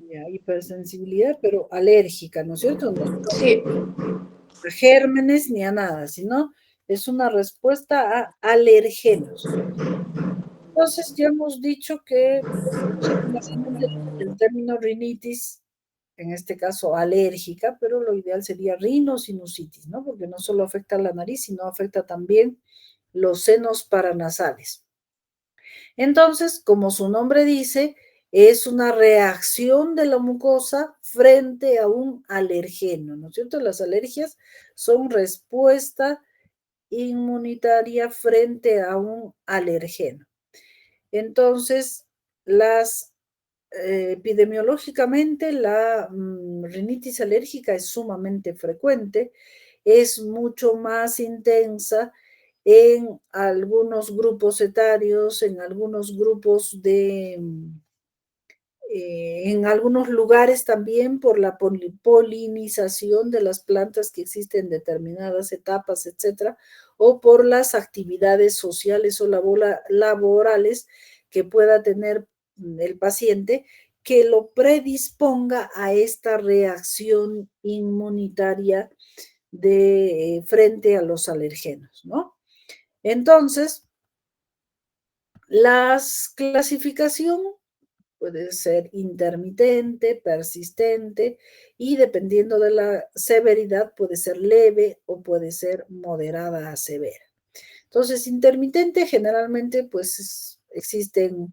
A: Ya, hipersensibilidad, pero alérgica, ¿no es cierto? No
N: Sí.
A: A gérmenes ni a nada, sino es una respuesta a alergenos. Entonces ya hemos dicho que el término rinitis, en este caso alérgica, pero lo ideal sería rinosinusitis, ¿no? Porque no solo afecta a la nariz, sino afecta también los senos paranasales. Entonces, como su nombre dice, es una reacción de la mucosa frente a un alergeno, ¿no es cierto? Las alergias son respuesta inmunitaria frente a un alergeno. Entonces, epidemiológicamente la rinitis alérgica es sumamente frecuente, es mucho más intensa en algunos grupos etarios, en algunos grupos en algunos lugares también por la polinización de las plantas que existen en determinadas etapas, etcétera, o por las actividades sociales o laborales que pueda tener el paciente que lo predisponga a esta reacción inmunitaria frente a los alergenos, ¿no? Entonces, la clasificación puede ser intermitente, persistente y dependiendo de la severidad puede ser leve o puede ser moderada a severa. Entonces, intermitente generalmente pues existen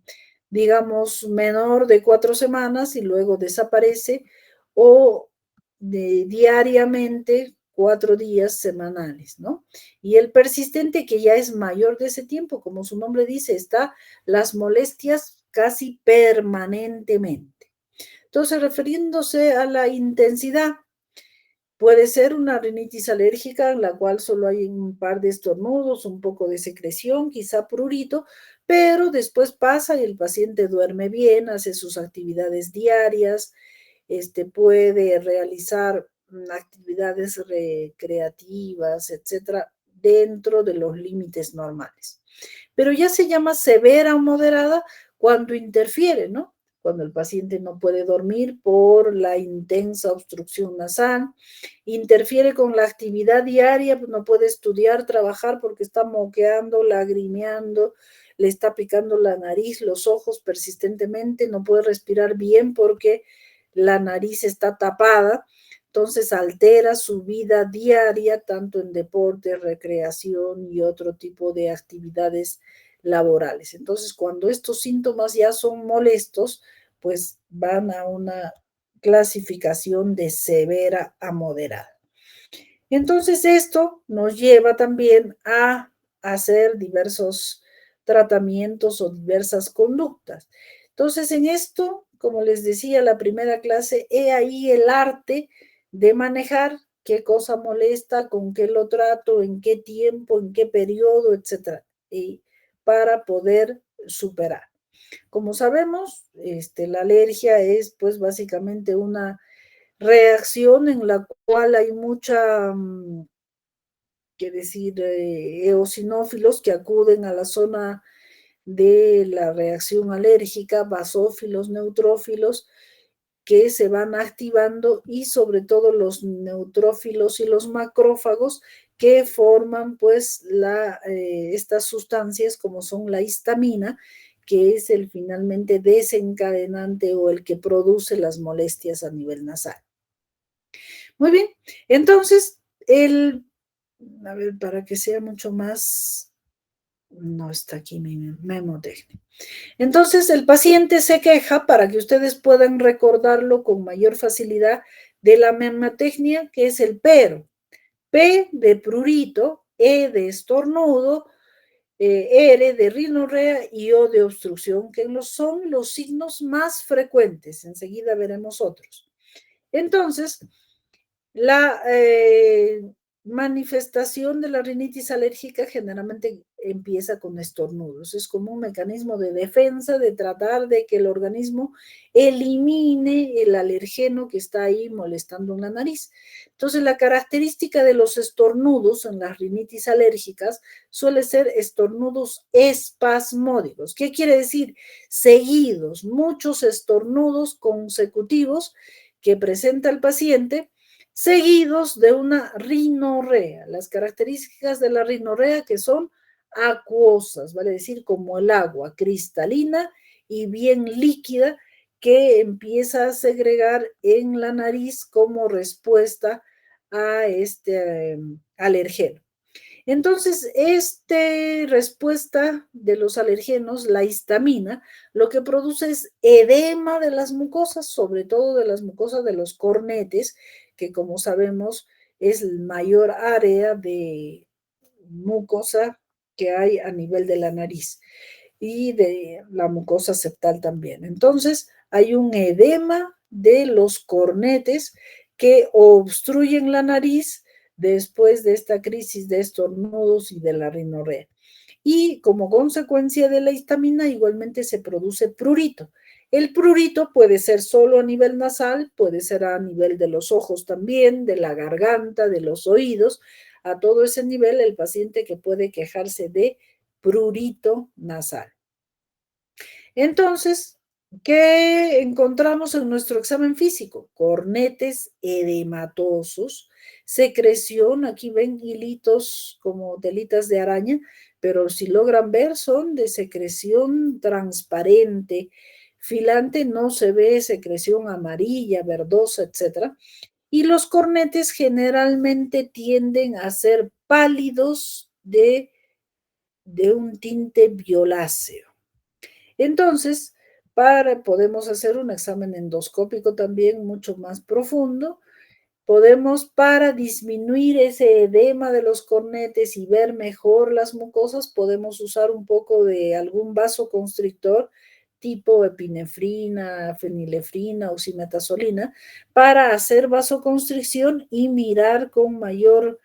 A: digamos, menor de 4 semanas y luego desaparece, o diariamente 4 días semanales, ¿no? Y el persistente, que ya es mayor de ese tiempo, como su nombre dice, está las molestias casi permanentemente. Entonces, refiriéndose a la intensidad, puede ser una rinitis alérgica en la cual solo hay un par de estornudos, un poco de secreción, quizá prurito, pero después pasa y el paciente duerme bien, hace sus actividades diarias, puede realizar actividades recreativas, etcétera, dentro de los límites normales. Pero ya se llama severa o moderada cuando interfiere, ¿no? Cuando el paciente no puede dormir por la intensa obstrucción nasal, interfiere con la actividad diaria, no puede estudiar, trabajar porque está moqueando, lagrimeando, le está picando la nariz, los ojos persistentemente, no puede respirar bien porque la nariz está tapada, entonces altera su vida diaria, tanto en deporte, recreación y otro tipo de actividades laborales. Entonces, cuando estos síntomas ya son molestos, pues van a una clasificación de severa a moderada. Entonces, esto nos lleva también a hacer diversos tratamientos o diversas conductas. Entonces, en esto, como les decía, la primera clase, he ahí el arte de manejar qué cosa molesta, con qué lo trato, en qué tiempo, en qué periodo, etcétera, y para poder superar. Como sabemos, la alergia es pues básicamente una reacción en la cual hay mucha, que decir, eosinófilos que acuden a la zona de la reacción alérgica, basófilos, neutrófilos, que se van activando, y sobre todo los neutrófilos y los macrófagos que forman pues estas sustancias como son la histamina, que es el finalmente desencadenante o el que produce las molestias a nivel nasal. Muy bien, entonces, a ver, para que sea mucho más, no está aquí mi memotecnia. Entonces, el paciente se queja, para que ustedes puedan recordarlo con mayor facilidad, de la memotecnia, que es el pero. P de prurito, E de estornudo, R de rinorrea y O de obstrucción, que son los signos más frecuentes. Enseguida veremos otros. Entonces, la manifestación de la rinitis alérgica generalmente empieza con estornudos. Es como un mecanismo de defensa, de tratar de que el organismo elimine el alergeno que está ahí molestando en la nariz. Entonces, la característica de los estornudos en las rinitis alérgicas suele ser estornudos espasmódicos. ¿Qué quiere decir? Seguidos, muchos estornudos consecutivos que presenta el paciente, seguidos de una rinorrea. Las características de la rinorrea, que son acuosas, vale decir, como el agua, cristalina y bien líquida, que empieza a segregar en la nariz como respuesta a este alergeno. Entonces, esta respuesta de los alergenos, la histamina, lo que produce es edema de las mucosas, sobre todo de las mucosas de los cornetes, que como sabemos es el mayor área de mucosa que hay a nivel de la nariz, y de la mucosa septal también. Entonces, hay un edema de los cornetes que obstruyen la nariz después de esta crisis de estornudos y de la rinorrea. Y como consecuencia de la histamina, igualmente se produce prurito. El prurito puede ser solo a nivel nasal, puede ser a nivel de los ojos también, de la garganta, de los oídos. A todo ese nivel, el paciente que puede quejarse de prurito nasal. Entonces, ¿qué encontramos en nuestro examen físico? Cornetes edematosos, secreción, aquí ven hilitos como telitas de araña, pero si logran ver son de secreción transparente, filante, no se ve secreción amarilla, verdosa, etc. Y los cornetes generalmente tienden a ser pálidos de un tinte violáceo. Entonces, Podemos hacer un examen endoscópico también mucho más profundo. Podemos, para disminuir ese edema de los cornetes y ver mejor las mucosas, podemos usar un poco de algún vasoconstrictor tipo epinefrina, fenilefrina o cimetazolina para hacer vasoconstricción y mirar con mayor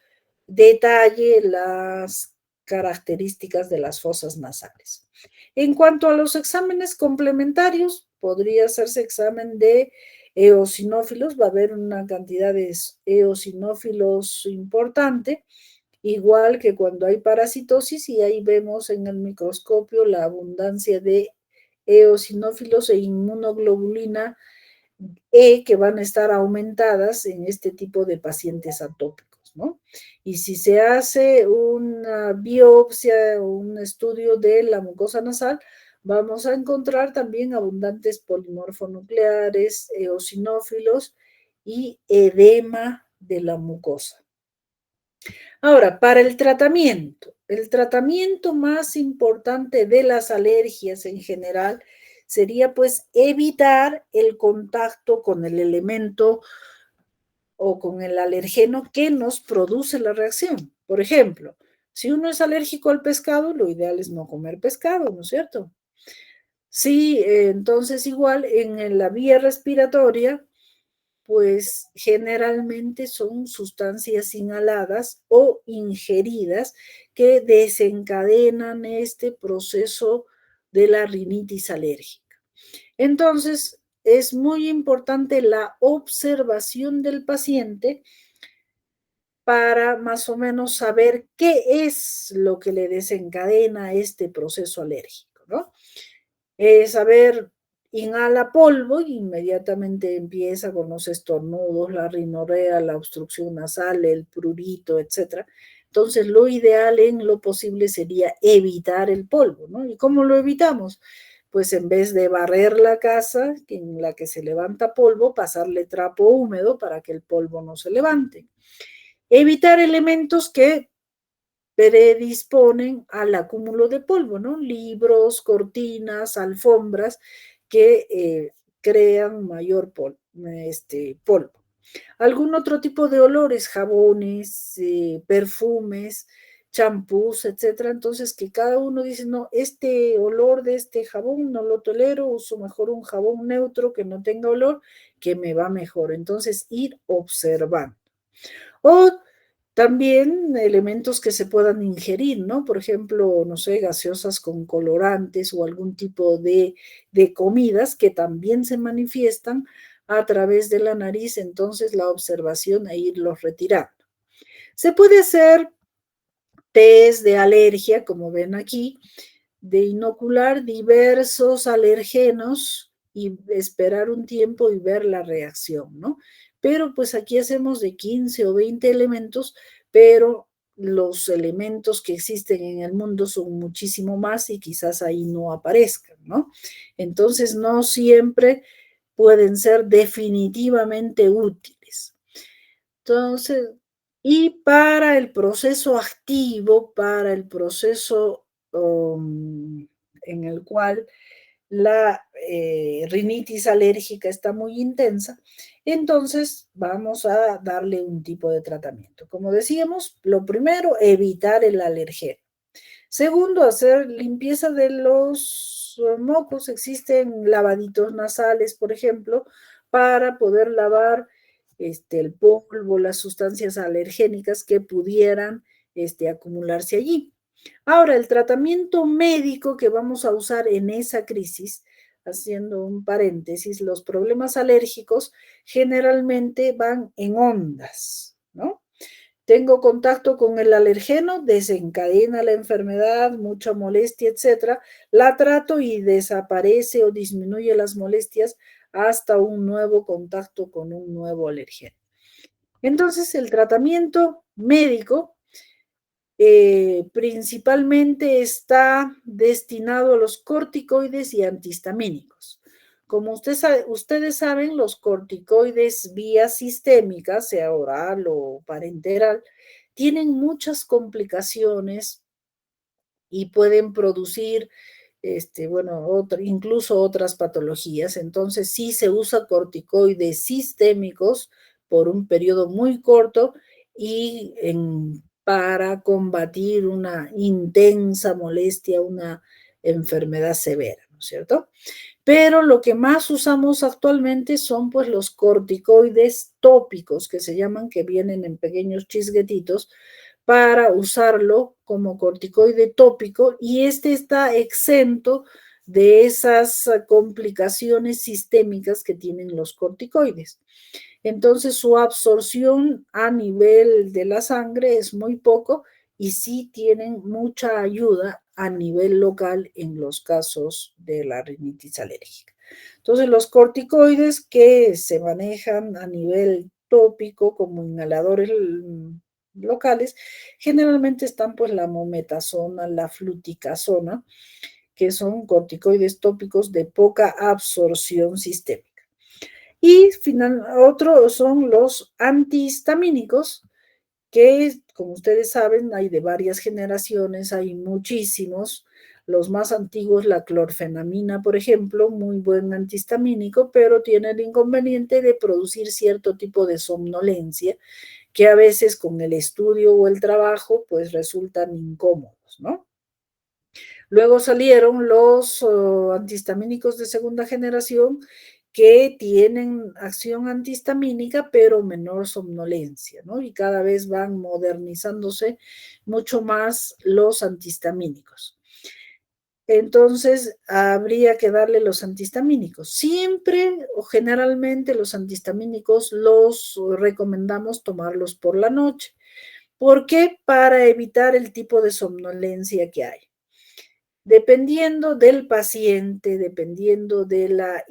A: detalle las características de las fosas nasales. En cuanto a los exámenes complementarios, podría hacerse examen de eosinófilos, va a haber una cantidad de eosinófilos importante, igual que cuando hay parasitosis, y ahí vemos en el microscopio la abundancia de eosinófilos e inmunoglobulina E que van a estar aumentadas en este tipo de pacientes atópicos, ¿no? Y si se hace una biopsia o un estudio de la mucosa nasal, vamos a encontrar también abundantes polimorfonucleares, eosinófilos y edema de la mucosa. Ahora, para el tratamiento más importante de las alergias en general sería pues evitar el contacto con el elemento o con el alergeno que nos produce la reacción. Por ejemplo, si uno es alérgico al pescado, lo ideal es no comer pescado, ¿no es cierto? Sí, entonces igual en la vía respiratoria, pues generalmente son sustancias inhaladas o ingeridas que desencadenan este proceso de la rinitis alérgica. Entonces, es muy importante la observación del paciente para más o menos saber qué es lo que le desencadena este proceso alérgico, ¿no? Saber, inhala polvo y inmediatamente empieza con los estornudos, la rinorrea, la obstrucción nasal, el prurito, etc. Entonces, lo ideal en lo posible sería evitar el polvo, ¿no? ¿Y cómo lo evitamos? Pues en vez de barrer la casa en la que se levanta polvo, pasarle trapo húmedo para que el polvo no se levante. Evitar elementos que predisponen al acúmulo de polvo, ¿no? Libros, cortinas, alfombras que crean mayor polvo. Algún otro tipo de olores, jabones, perfumes, champús, etcétera. Entonces, que cada uno dice, no, este olor de este jabón no lo tolero, uso mejor un jabón neutro que no tenga olor, que me va mejor. Entonces, ir observando. O también elementos que se puedan ingerir, ¿no? Por ejemplo, no sé, gaseosas con colorantes o algún tipo de comidas que también se manifiestan a través de la nariz, entonces la observación e irlos retirando. Se puede hacer test de alergia, como ven aquí, de inocular diversos alergenos y esperar un tiempo y ver la reacción, ¿no? Pero pues aquí hacemos de 15 o 20 elementos, pero los elementos que existen en el mundo son muchísimo más y quizás ahí no aparezcan, ¿no? Entonces no siempre pueden ser definitivamente útiles. Entonces, y para el proceso activo, para el proceso en el cual la rinitis alérgica está muy intensa, entonces vamos a darle un tipo de tratamiento. Como decíamos, lo primero, evitar el alergeno. Segundo, hacer limpieza de los mocos. Existen lavaditos nasales, por ejemplo, para poder lavar el polvo, las sustancias alergénicas que pudieran acumularse allí. Ahora, el tratamiento médico que vamos a usar en esa crisis, haciendo un paréntesis, los problemas alérgicos generalmente van en ondas, ¿no? Tengo contacto con el alergeno, desencadena la enfermedad, mucha molestia, etcétera. La trato y desaparece o disminuye las molestias hasta un nuevo contacto con un nuevo alergeno. Entonces, el tratamiento médico principalmente está destinado a los corticoides y antihistamínicos. Como ustedes saben, los corticoides vía sistémica, sea oral o parenteral, tienen muchas complicaciones y pueden producir bueno, incluso otras patologías. Entonces sí se usa corticoides sistémicos por un periodo muy corto y para combatir una intensa molestia, una enfermedad severa, ¿no es cierto? Pero lo que más usamos actualmente son pues los corticoides tópicos, que se llaman, que vienen en pequeños chisguetitos, para usarlo como corticoide tópico, y este está exento de esas complicaciones sistémicas que tienen los corticoides. Entonces su absorción a nivel de la sangre es muy poco y sí tienen mucha ayuda a nivel local en los casos de la rinitis alérgica. Entonces los corticoides que se manejan a nivel tópico como inhaladores locales, generalmente están pues la mometasona, la fluticasona, que son corticoides tópicos de poca absorción sistémica. Y otros son los antihistamínicos, que como ustedes saben hay de varias generaciones, hay muchísimos. Los más antiguos, la clorfenamina, por ejemplo, muy buen antihistamínico, pero tiene el inconveniente de producir cierto tipo de somnolencia que a veces con el estudio o el trabajo pues resultan incómodos, ¿no? Luego salieron los antihistamínicos de segunda generación, que tienen acción antihistamínica pero menor somnolencia, ¿no? Y cada vez van modernizándose mucho más los antihistamínicos. Entonces, habría que darle los antihistamínicos. Siempre o generalmente los antihistamínicos los recomendamos tomarlos por la noche. ¿Por qué? Para evitar el tipo de somnolencia que hay. Dependiendo del paciente, dependiendo de la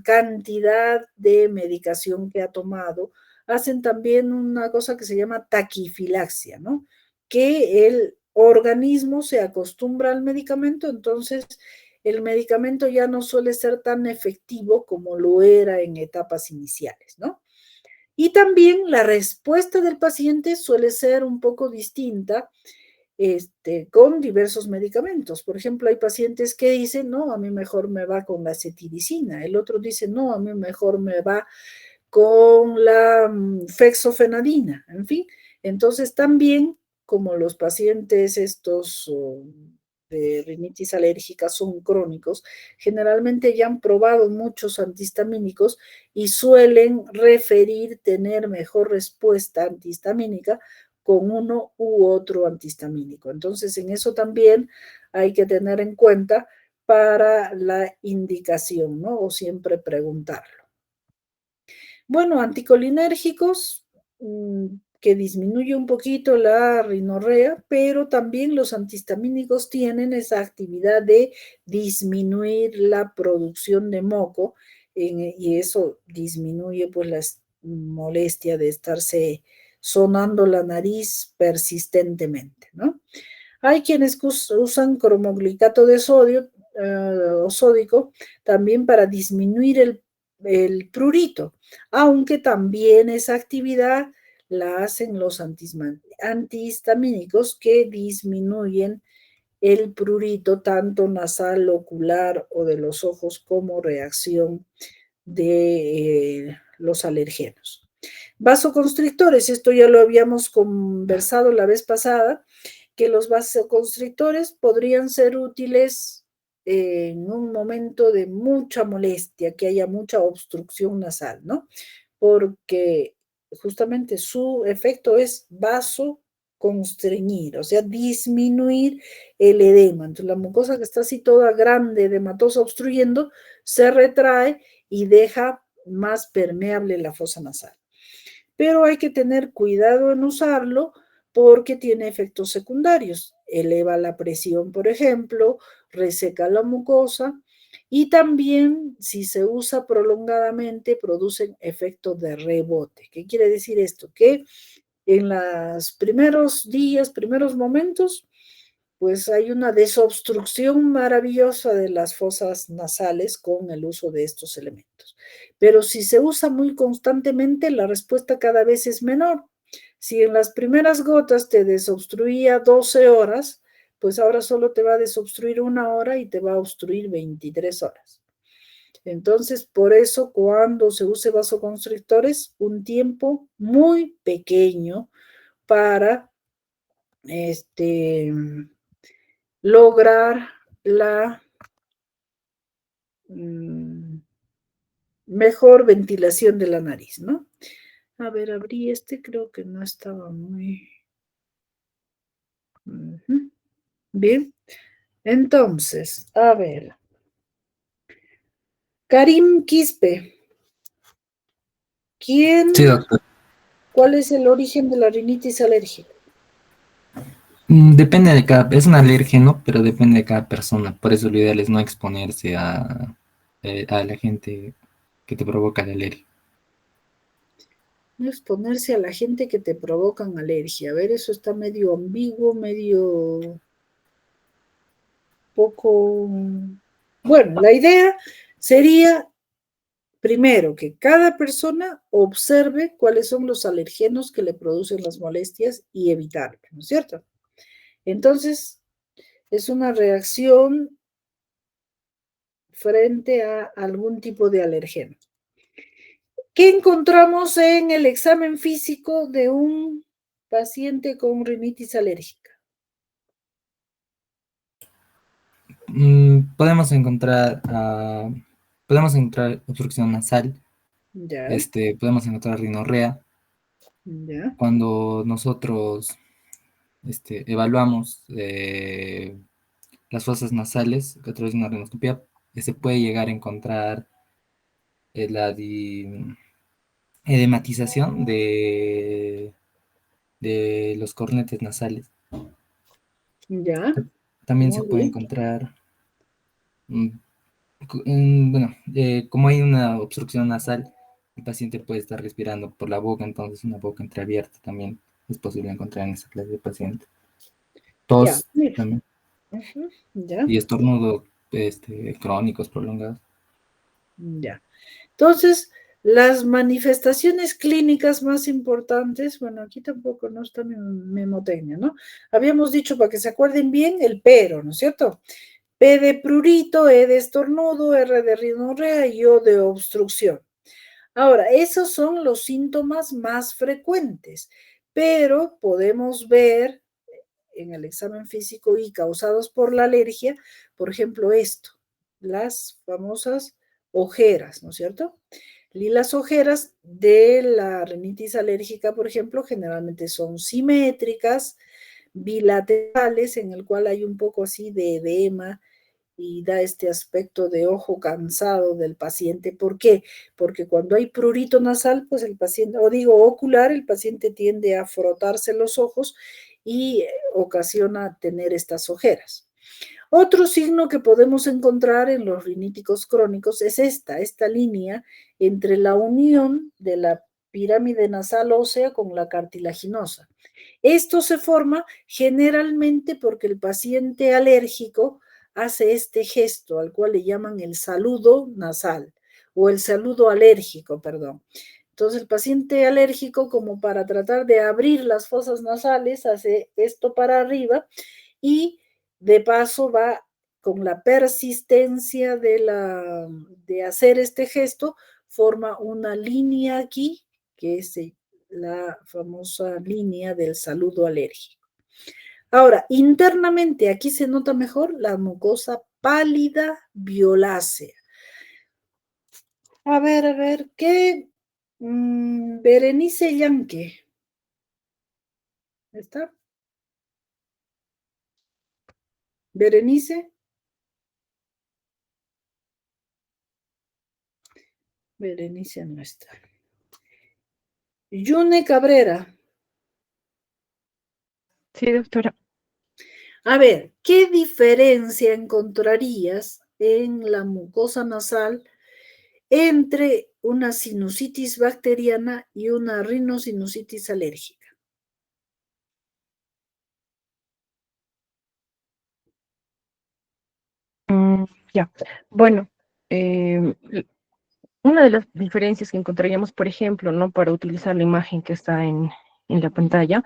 A: cantidad de medicación que ha tomado, hacen también una cosa que se llama taquifilaxia, ¿no? Que el organismo se acostumbra al medicamento, entonces el medicamento ya no suele ser tan efectivo como lo era en etapas iniciales, ¿no? Y también la respuesta del paciente suele ser un poco distinta con diversos medicamentos. Por ejemplo, hay pacientes que dicen, no, a mí mejor me va con la cetirizina. El otro dice, no, a mí mejor me va con la fexofenadina. En fin, entonces también como los pacientes estos de rinitis alérgica son crónicos, generalmente ya han probado muchos antihistamínicos y suelen referir tener mejor respuesta antihistamínica con uno u otro antihistamínico. Entonces, en eso también hay que tener en cuenta para la indicación, ¿no? O siempre preguntarlo. Bueno, anticolinérgicos, que disminuye un poquito la rinorrea, pero también los antihistamínicos tienen esa actividad de disminuir la producción de moco, y eso disminuye pues la molestia de estarse sonando la nariz persistentemente, ¿no? Hay quienes usan cromoglicato de sodio o sódico también para disminuir el prurito, aunque también esa actividad la hacen los antihistamínicos, que disminuyen el prurito tanto nasal, ocular o de los ojos como reacción de los alergenos. Vasoconstrictores, esto ya lo habíamos conversado la vez pasada, que los vasoconstrictores podrían ser útiles en un momento de mucha molestia, que haya mucha obstrucción nasal, ¿no? Porque justamente su efecto es vasoconstreñir, o sea, disminuir el edema. Entonces la mucosa que está así toda grande, edematosa, obstruyendo, se retrae y deja más permeable la fosa nasal. Pero hay que tener cuidado en usarlo porque tiene efectos secundarios. Eleva la presión, por ejemplo, reseca la mucosa, y también si se usa prolongadamente producen efectos de rebote. ¿Qué quiere decir esto? Que en los primeros días, primeros momentos, pues hay una desobstrucción maravillosa de las fosas nasales con el uso de estos elementos. Pero si se usa muy constantemente, la respuesta cada vez es menor. Si en las primeras gotas te desobstruía 12 horas, pues ahora solo te va a desobstruir 1 hora y te va a obstruir 23 horas. Entonces, por eso cuando se use vasoconstrictores, un tiempo muy pequeño para lograr la mejor ventilación de la nariz, ¿no? A ver, abrí creo que no estaba muy... Bien, entonces, a ver. Karim Quispe. ¿Quién?
O: Sí, doctor.
A: ¿Cuál es el origen de la rinitis alérgica?
O: Depende de cada, es un alérgeno, pero depende de cada persona. Por eso lo ideal es no exponerse a la gente que te provoca la alergia.
A: No exponerse a la gente que te provocan alergia. A ver, eso está medio ambiguo, medio poco... Bueno, la idea sería, primero, que cada persona observe cuáles son los alergenos que le producen las molestias y evitarlo, ¿no es cierto? Entonces, es una reacción frente a algún tipo de alergeno. ¿Qué encontramos en el examen físico de un paciente con rinitis alérgica?
O: Podemos encontrar obstrucción nasal,
A: Ya,
O: podemos encontrar rinorrea.
A: ya.
O: Cuando nosotros evaluamos las fosas nasales a través de una rinoscopia, se puede llegar a encontrar la edematización de los cornetes nasales.
A: Ya.
O: También se
A: Muy
O: puede
A: bien.
O: encontrar, bueno, como hay una obstrucción nasal, el paciente puede estar respirando por la boca, entonces una boca entreabierta también es posible encontrar en esa clase de paciente.
A: Ya,
O: Tos
A: mira.
O: también.
A: Ya.
O: Y estornudo crónicos prolongados.
A: Ya. Entonces, las manifestaciones clínicas más importantes, bueno, aquí tampoco no está mi memotecnia, ¿no? Habíamos dicho, para que se acuerden bien, el pero, ¿no es cierto? P de prurito, E de estornudo, R de rinorrea y O de obstrucción. Ahora, esos son los síntomas más frecuentes, pero podemos ver en el examen físico y causados por la alergia, por ejemplo, las famosas ojeras, ¿no es cierto? Y las ojeras de la rinitis alérgica, por ejemplo, generalmente son simétricas, bilaterales, en el cual hay un poco así de edema y da este aspecto de ojo cansado del paciente. ¿Por qué? Porque cuando hay prurito nasal, pues el paciente, o digo ocular, el paciente tiende a frotarse los ojos y ocasiona tener estas ojeras. Otro signo que podemos encontrar en los riníticos crónicos es esta línea entre la unión de la pirámide nasal ósea con la cartilaginosa. Esto se forma generalmente porque el paciente alérgico hace este gesto al cual le llaman el saludo nasal o el saludo alérgico, perdón. Entonces el paciente alérgico, como para tratar de abrir las fosas nasales, hace esto para arriba y de paso va con la persistencia de hacer este gesto, forma una línea aquí, que es la famosa línea del saludo alérgico. Ahora, internamente, aquí se nota mejor la mucosa pálida violácea. A ver, ¿qué? Berenice Yanque. ¿Está? ¿Berenice? Berenice no está. Yune Cabrera.
K: Sí, doctora.
A: A ver, ¿qué diferencia encontrarías en la mucosa nasal entre una sinusitis bacteriana y una rinosinusitis alérgica?
K: Ya, bueno, una de las diferencias que encontraríamos, por ejemplo, ¿no? Para utilizar la imagen que está en la pantalla,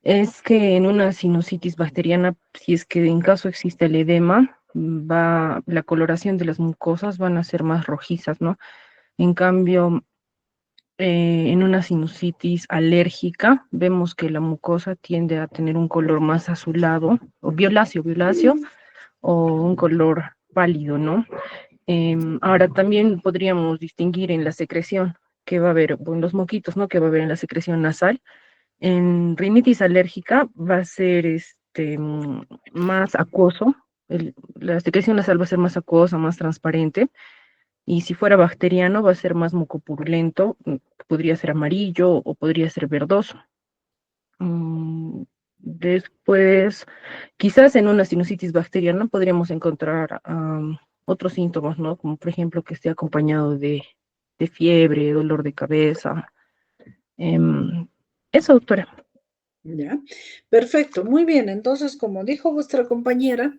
K: es que en una sinusitis bacteriana, si es que en caso existe el edema, la coloración de las mucosas van a ser más rojizas, ¿no? En cambio, en una sinusitis alérgica, vemos que la mucosa tiende a tener un color más azulado, o violáceo, o un color pálido, ¿no? Ahora también podríamos distinguir en la secreción que va a haber, o en los moquitos, ¿no? Que va a haber en la secreción nasal. En rinitis alérgica va a ser más acuoso, la secreción nasal va a ser más acuosa, más transparente, y si fuera bacteriano va a ser más mucopurulento, podría ser amarillo o podría ser verdoso. Después, quizás en una sinusitis bacteriana podríamos encontrar otros síntomas, ¿no? Como por ejemplo que esté acompañado de fiebre, dolor de cabeza. Eso, doctora.
A: Ya, perfecto, muy bien. Entonces, como dijo vuestra compañera,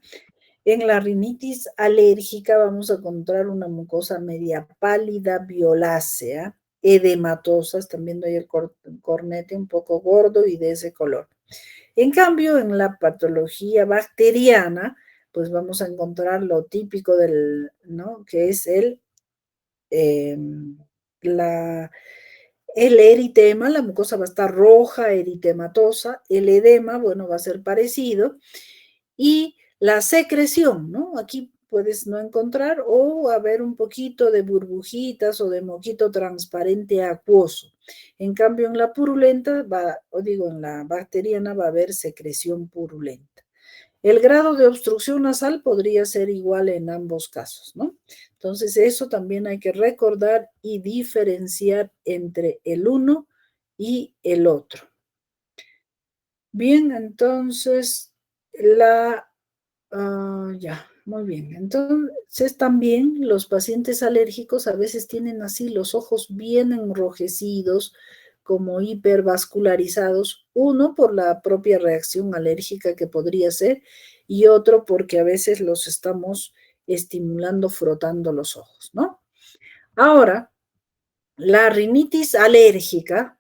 A: en la rinitis alérgica vamos a encontrar una mucosa media pálida, violácea, edematosa, están viendo ahí el cornete un poco gordo y de ese color. En cambio, en la patología bacteriana, pues vamos a encontrar lo típico del, ¿no? Que es el eritema, la mucosa va a estar roja, eritematosa, el edema, bueno, va a ser parecido, y la secreción, ¿no? Aquí puedes no encontrar o haber un poquito de burbujitas o de moquito transparente acuoso. En cambio, en la purulenta, en la bacteriana va a haber secreción purulenta. El grado de obstrucción nasal podría ser igual en ambos casos, ¿no? Entonces, eso también hay que recordar y diferenciar entre el uno y el otro. Bien, entonces, muy bien. Entonces, también los pacientes alérgicos a veces tienen así los ojos bien enrojecidos, como hipervascularizados, uno por la propia reacción alérgica que podría ser, y otro porque a veces los estamos estimulando frotando los ojos, ¿no? Ahora, la rinitis alérgica,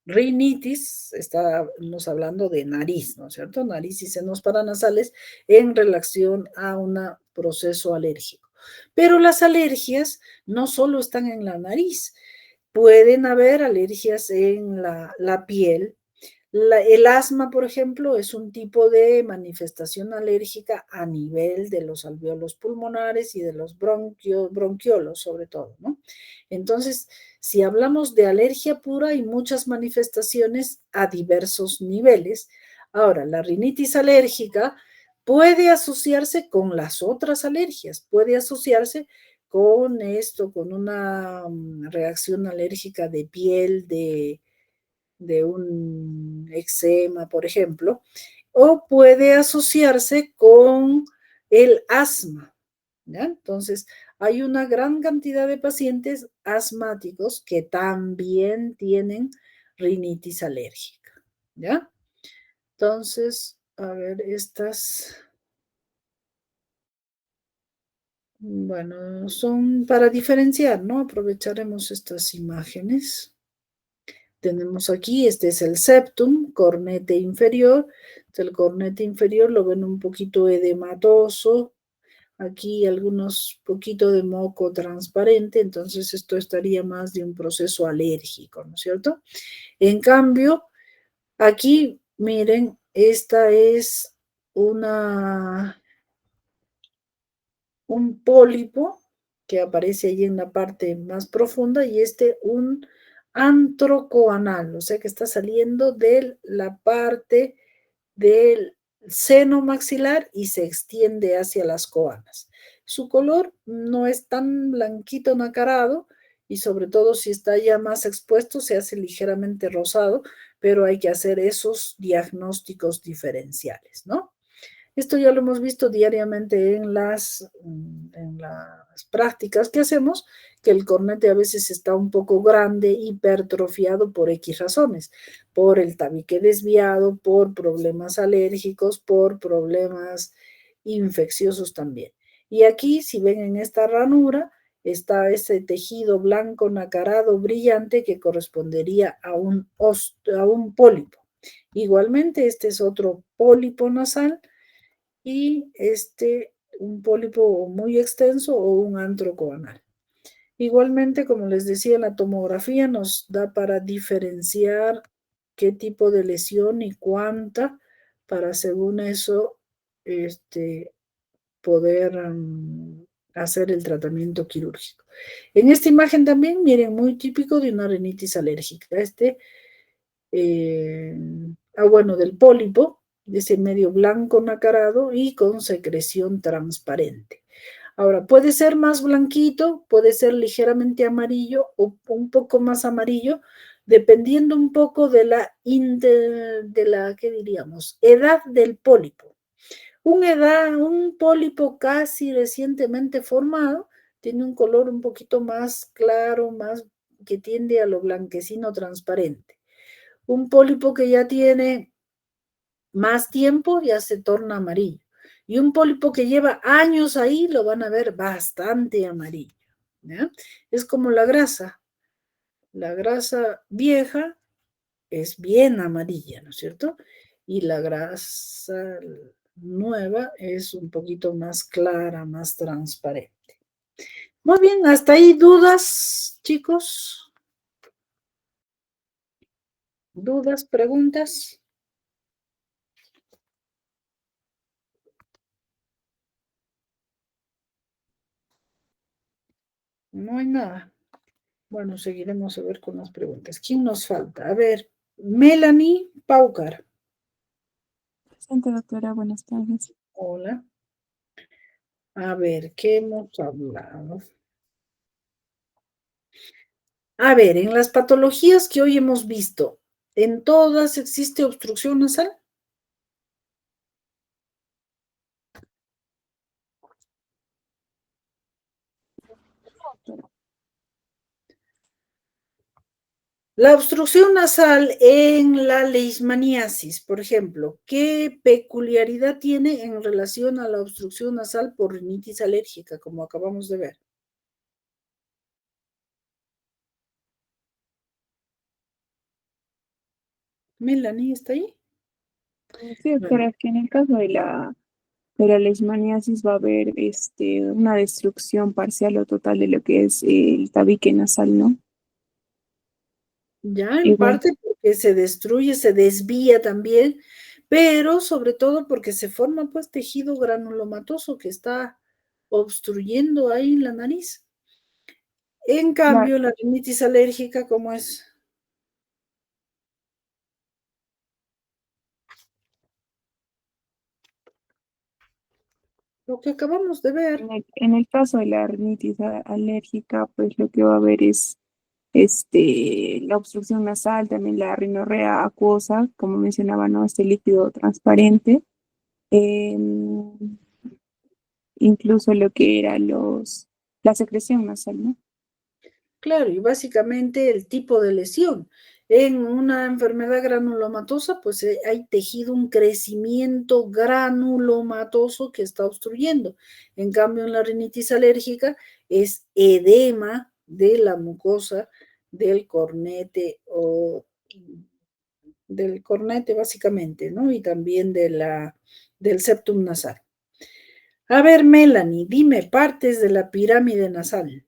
A: rinitis, estamos hablando de nariz, ¿no es cierto? Nariz y senos paranasales en relación a un proceso alérgico. Pero las alergias no solo están en la nariz, pueden haber alergias en la piel. El asma, por ejemplo, es un tipo de manifestación alérgica a nivel de los alvéolos pulmonares y de los bronquiolos, sobre todo, ¿no? Entonces, si hablamos de alergia pura, hay muchas manifestaciones a diversos niveles. Ahora, la rinitis alérgica puede asociarse con las otras alergias, puede asociarse con con una reacción alérgica de piel, de un eczema, por ejemplo, o puede asociarse con el asma, ¿ya? Entonces, hay una gran cantidad de pacientes asmáticos que también tienen rinitis alérgica, ¿ya? Entonces, a ver, bueno, son para diferenciar, ¿no? Aprovecharemos estas imágenes. Tenemos aquí, este es el septum, cornete inferior. El cornete inferior lo ven un poquito edematoso. Aquí algunos poquito de moco transparente, entonces esto estaría más de un proceso alérgico, ¿no es cierto? En cambio, aquí, miren, esta es un pólipo que aparece ahí en la parte más profunda y un antrocoanal, o sea que está saliendo de la parte del seno maxilar y se extiende hacia las coanas. Su color no es tan blanquito nacarado y sobre todo si está ya más expuesto se hace ligeramente rosado, pero hay que hacer esos diagnósticos diferenciales, ¿no? Esto ya lo hemos visto diariamente en las prácticas que hacemos, que el cornete a veces está un poco grande, hipertrofiado por X razones, por el tabique desviado, por problemas alérgicos, por problemas infecciosos también. Y aquí, si ven en esta ranura, está ese tejido blanco nacarado brillante que correspondería a un pólipo. Igualmente, este es otro pólipo nasal y un pólipo muy extenso o un antro coanal. Igualmente, como les decía, la tomografía nos da para diferenciar qué tipo de lesión y cuánta, para según eso poder hacer el tratamiento quirúrgico. En esta imagen también, miren, muy típico de una rinitis alérgica. Bueno, del pólipo, de ese medio blanco nacarado y con secreción transparente. Ahora, puede ser más blanquito, puede ser ligeramente amarillo o un poco más amarillo, dependiendo un poco de la ¿qué diríamos? Edad del pólipo. Un pólipo casi recientemente formado tiene un color un poquito más claro, más que tiende a lo blanquecino transparente. Un pólipo que ya tiene más tiempo ya se torna amarillo. Y un pólipo que lleva años ahí lo van a ver bastante amarillo, ¿ya? Es como la grasa. La grasa vieja es bien amarilla, ¿no es cierto? Y la grasa nueva es un poquito más clara, más transparente. Muy bien, hasta ahí dudas, chicos. ¿Dudas, preguntas? No hay nada. Bueno, seguiremos a ver con las preguntas. ¿Quién nos falta? A ver, Melanie Paucar.
L: Presente, doctora, buenas tardes.
A: Hola. A ver, ¿qué hemos hablado? A ver, en las patologías que hoy hemos visto, ¿en todas existe obstrucción nasal? La obstrucción nasal en la leishmaniasis, por ejemplo, ¿qué peculiaridad tiene en relación a la obstrucción nasal por rinitis alérgica, como acabamos de ver? Melanie, ¿está ahí?
L: Sí, doctora, que en el caso de la leishmaniasis va a haber una destrucción parcial o total de lo que es el tabique nasal, ¿no?
A: Ya, en
L: Igual.
A: parte porque se destruye, se desvía también, pero sobre todo porque se forma pues tejido granulomatoso que está obstruyendo ahí la nariz. En cambio, la rinitis alérgica, ¿cómo es? Lo que acabamos de ver.
L: En el caso de la rinitis alérgica, pues lo que va a haber es la obstrucción nasal, también la rinorrea acuosa, como mencionaba, ¿no? Este líquido transparente, incluso lo que era la secreción nasal, ¿no?
A: Claro, y básicamente el tipo de lesión. En una enfermedad granulomatosa, pues hay tejido, un crecimiento granulomatoso que está obstruyendo. En cambio, en la rinitis alérgica es edema de la mucosa del cornete o del cornete básicamente, ¿no? Y también del septum nasal. A ver, Melanie, dime partes de la pirámide nasal.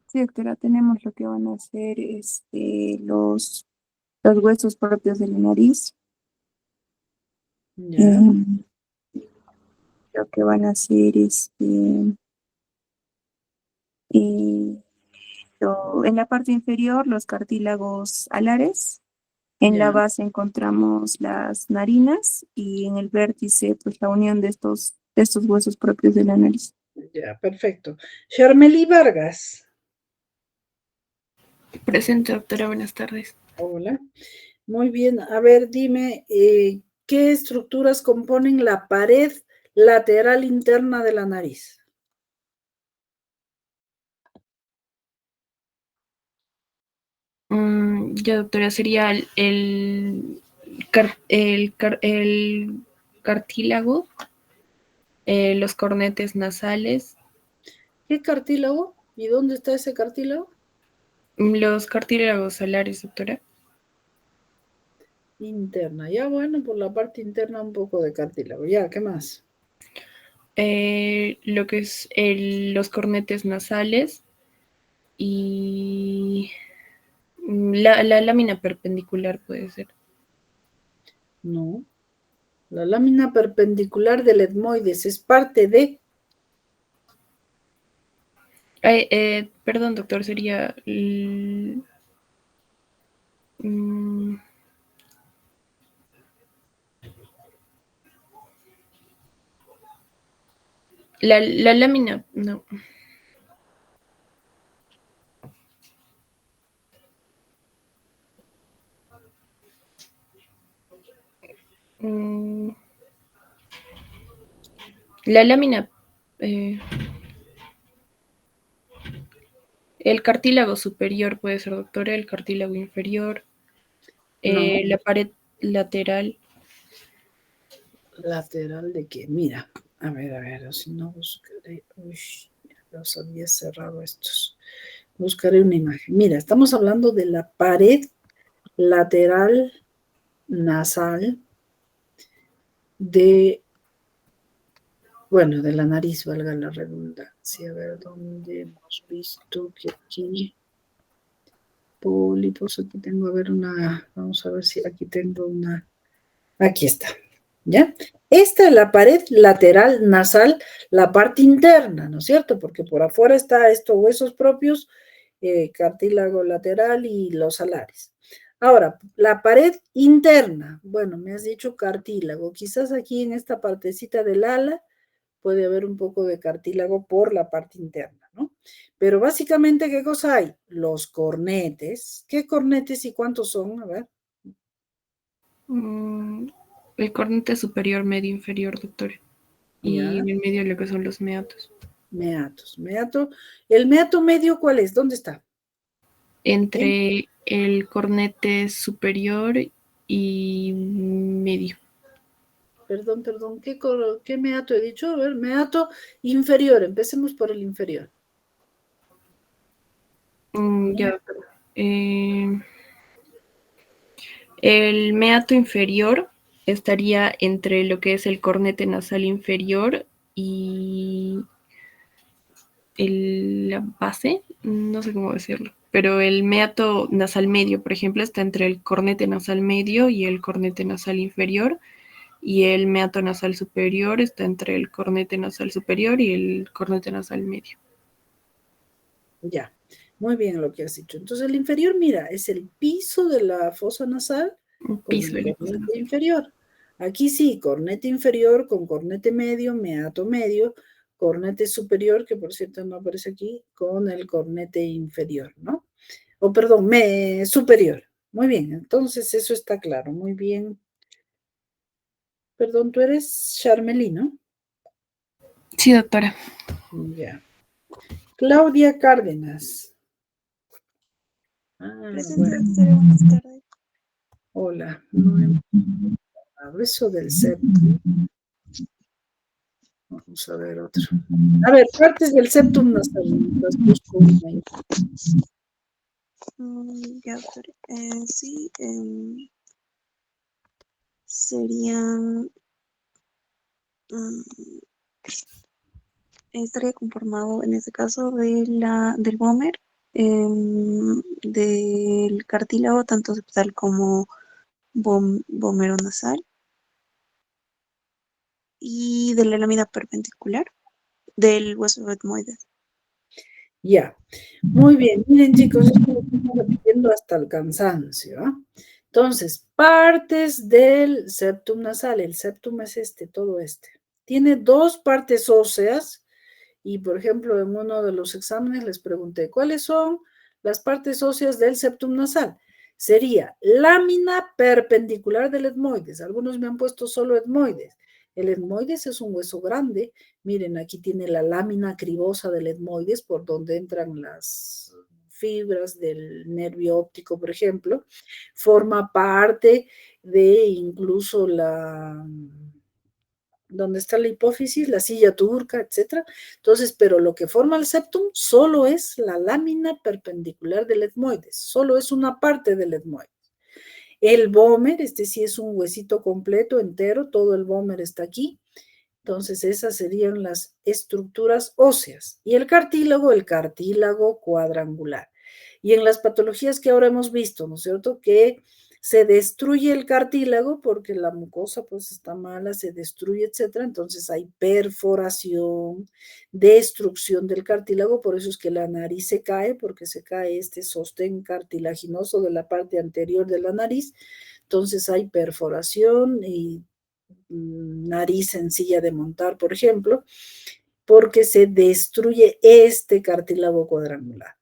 L: Sí, doctora, tenemos lo que van a ser los huesos propios de la nariz.
A: Ya.
L: Lo que van a ser en la parte inferior los cartílagos alares. En la
A: Ya.
L: base encontramos las narinas y en el vértice, pues la unión de estos huesos propios de la nariz.
A: Ya, perfecto. Charmely Vargas.
P: Presente, doctora, buenas tardes.
A: Hola. Muy bien. A ver, dime, ¿qué estructuras componen la pared lateral interna de la nariz?
P: Ya, doctora, sería el cartílago, los cornetes nasales.
A: ¿Qué cartílago? ¿Y dónde está ese cartílago?
P: Los cartílagos alares, doctora.
A: Interna, ya bueno, por la parte interna un poco de cartílago. Ya, ¿qué más?
P: Lo que es los cornetes nasales y la lámina perpendicular puede ser.
A: No. La lámina perpendicular del etmoides es parte de...
P: Perdón, doctor, sería... la lámina, no. La lámina, el cartílago superior puede ser, doctora, el cartílago inferior,
A: No.
P: la pared lateral.
A: ¿Lateral de qué? Mira, a ver, si no buscaré... Uy, los había cerrado estos. Buscaré una imagen. Mira, estamos hablando de la pared lateral nasal de, bueno, de la nariz, valga la redundancia. A ver, ¿dónde hemos visto que aquí pólipos? Aquí tengo, a ver, una, vamos a ver si aquí tengo una, aquí está, ¿ya? Esta es la pared lateral nasal, la parte interna, ¿no es cierto? Porque por afuera está estos huesos propios, cartílago lateral y los alares. Ahora, la pared interna, bueno, me has dicho cartílago, quizás aquí en esta partecita del ala puede haber un poco de cartílago por la parte interna, ¿no? Pero básicamente, ¿qué cosa hay? Los cornetes. ¿Qué cornetes y cuántos son? A ver.
P: El cornete superior, medio, inferior, doctor. Y
A: Ya.
P: en el medio lo que son los meatos.
A: Meatos. ¿El meato medio cuál es? ¿Dónde está?
P: Entre el cornete superior y medio.
A: Perdón, ¿qué meato he dicho? A ver, meato inferior, empecemos por el inferior.
P: Ya. El meato inferior estaría entre lo que es el cornete nasal inferior y la base, no sé cómo decirlo, pero el meato nasal medio, por ejemplo, está entre el cornete nasal medio y el cornete nasal inferior, y el meato nasal superior está entre el cornete nasal superior y el cornete nasal medio.
A: Ya, muy bien lo que has dicho. Entonces el inferior, mira, es el piso de la fosa nasal con
P: Piso
A: el
P: de la fosa
A: cornete inferior. Aquí sí, cornete inferior con cornete medio, meato medio, cornete superior, que por cierto no aparece aquí, con el cornete inferior, ¿no? O perdón, superior. Muy bien, entonces eso está claro, muy bien. Perdón, tú eres Charmely, ¿no?
P: Sí, doctora.
A: Ya. Claudia Cárdenas.
Q: Presente, doctora, buenas tardes.
A: Hola. Eso del septum. Vamos a ver otro. A ver, partes del septum nasal.
Q: Ya, doctora. Sí, serían... estaría conformado en este caso del vómer, del cartílago, tanto septal como vómero nasal, y de la lámina perpendicular del hueso etmoides.
A: Ya, muy bien. Miren, chicos, esto lo estamos repitiendo hasta el cansancio, ¿ah? Entonces, partes del septum nasal. El septum es todo este. Tiene dos partes óseas y, por ejemplo, en uno de los exámenes les pregunté, ¿cuáles son las partes óseas del septum nasal? Sería lámina perpendicular del etmoides. Algunos me han puesto solo etmoides. El etmoides es un hueso grande. Miren, aquí tiene la lámina cribosa del etmoides por donde entran las fibras del nervio óptico, por ejemplo. Forma parte de incluso donde está la hipófisis, la silla turca, etc. Entonces, pero lo que forma el septum solo es la lámina perpendicular del etmoides, solo es una parte del etmoides. El vómer, este sí es un huesito completo, entero, todo el vómer está aquí. Entonces, esas serían las estructuras óseas. Y el cartílago cuadrangular. Y en las patologías que ahora hemos visto, ¿no es cierto?, que se destruye el cartílago porque la mucosa pues está mala, se destruye, etcétera. Entonces hay perforación, destrucción del cartílago, por eso es que la nariz se cae, porque se cae este sostén cartilaginoso de la parte anterior de la nariz. Entonces hay perforación y nariz sencilla de montar, por ejemplo, porque se destruye este cartílago cuadrangular.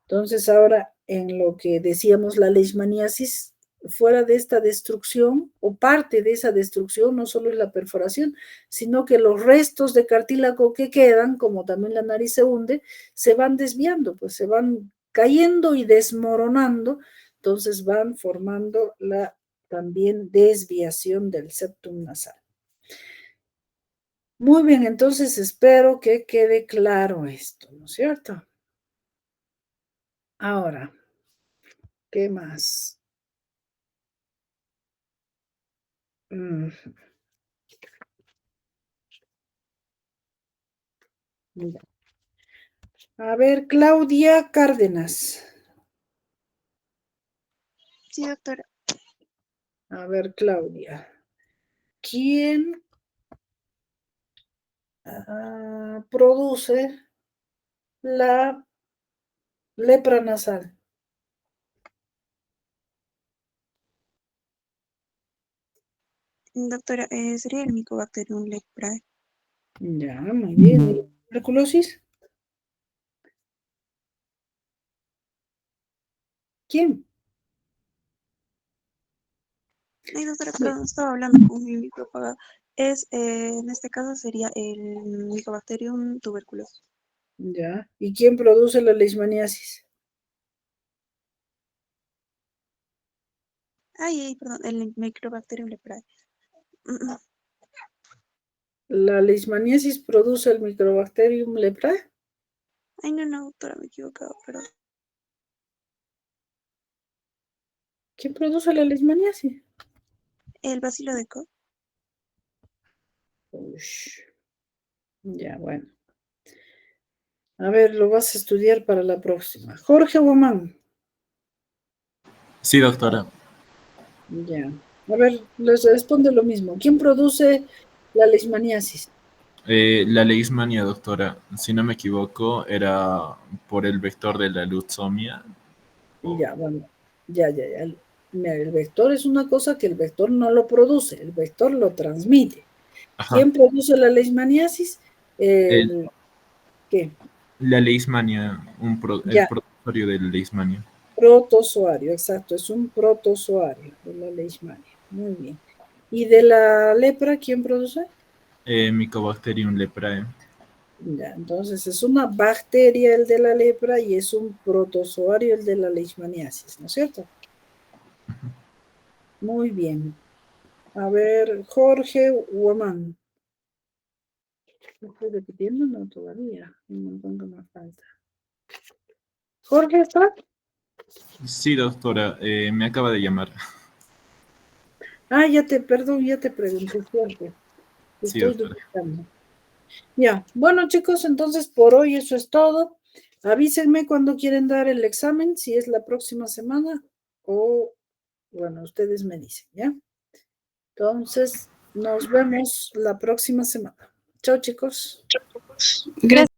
A: Entonces ahora en lo que decíamos la leishmaniasis, fuera de esta destrucción o parte de esa destrucción, no solo es la perforación, sino que los restos de cartílago que quedan, como también la nariz se hunde, se van desviando, pues se van cayendo y desmoronando, entonces van formando la también desviación del septum nasal. Muy bien, entonces espero que quede claro esto, ¿no es cierto? Ahora, ¿qué más? A ver, Claudia Cárdenas.
Q: Sí, doctora.
A: A ver, Claudia. ¿Quién produce la lepra nasal?
Q: Doctora, sería el Mycobacterium leprae.
A: Ya, muy bien. ¿Y la tuberculosis? ¿Quién?
Q: Ay, doctora, perdón, estaba hablando con mi micro apagado. En este caso sería el Mycobacterium tuberculosis.
A: Ya. ¿Y quién produce la leishmaniasis?
Q: Ay, perdón, el Mycobacterium leprae.
A: ¿La leishmaniasis produce el Mycobacterium leprae?
Q: Ay, no, doctora, me he equivocado, perdón.
A: ¿Quién produce la leishmaniasis?
Q: El bacilo de Koch.
A: Ush. Ya, bueno. A ver, lo vas a estudiar para la próxima. Jorge Guamán.
R: Sí, doctora.
A: Ya. A ver, les responde lo mismo. ¿Quién produce la leishmaniasis?
R: La leishmania, doctora, si no me equivoco, era por el vector de la leucemia.
A: Ya, bueno. Ya. Mira, el vector es una cosa que el vector no lo produce, el vector lo transmite.
R: Ajá.
A: ¿Quién produce la leishmaniasis? ¿Qué?
R: La leishmania, el
A: Ya.
R: protozoario de la leishmania.
A: Protozoario, exacto, es un protozoario de la leishmania. Muy bien. ¿Y de la lepra quién produce?
R: Mycobacterium leprae.
A: Ya, entonces es una bacteria el de la lepra y es un protozoario el de la leishmaniasis, ¿no es cierto? Muy bien. A ver, Jorge Woman. ¿Lo estoy repitiendo? No, todavía. Un montón que me falta. ¿Jorge está?
R: Sí, doctora, me acaba de llamar.
A: Ah, perdón, ya te pregunté, Jorge.
R: Sí,
A: Estoy
R: doctora.
A: duplicando. Ya, bueno chicos, entonces por hoy eso es todo. Avísenme cuando quieren dar el examen, si es la próxima semana o, bueno, ustedes me dicen, ¿ya? Entonces, nos vemos la próxima semana. Chao chicos.
P: Gracias.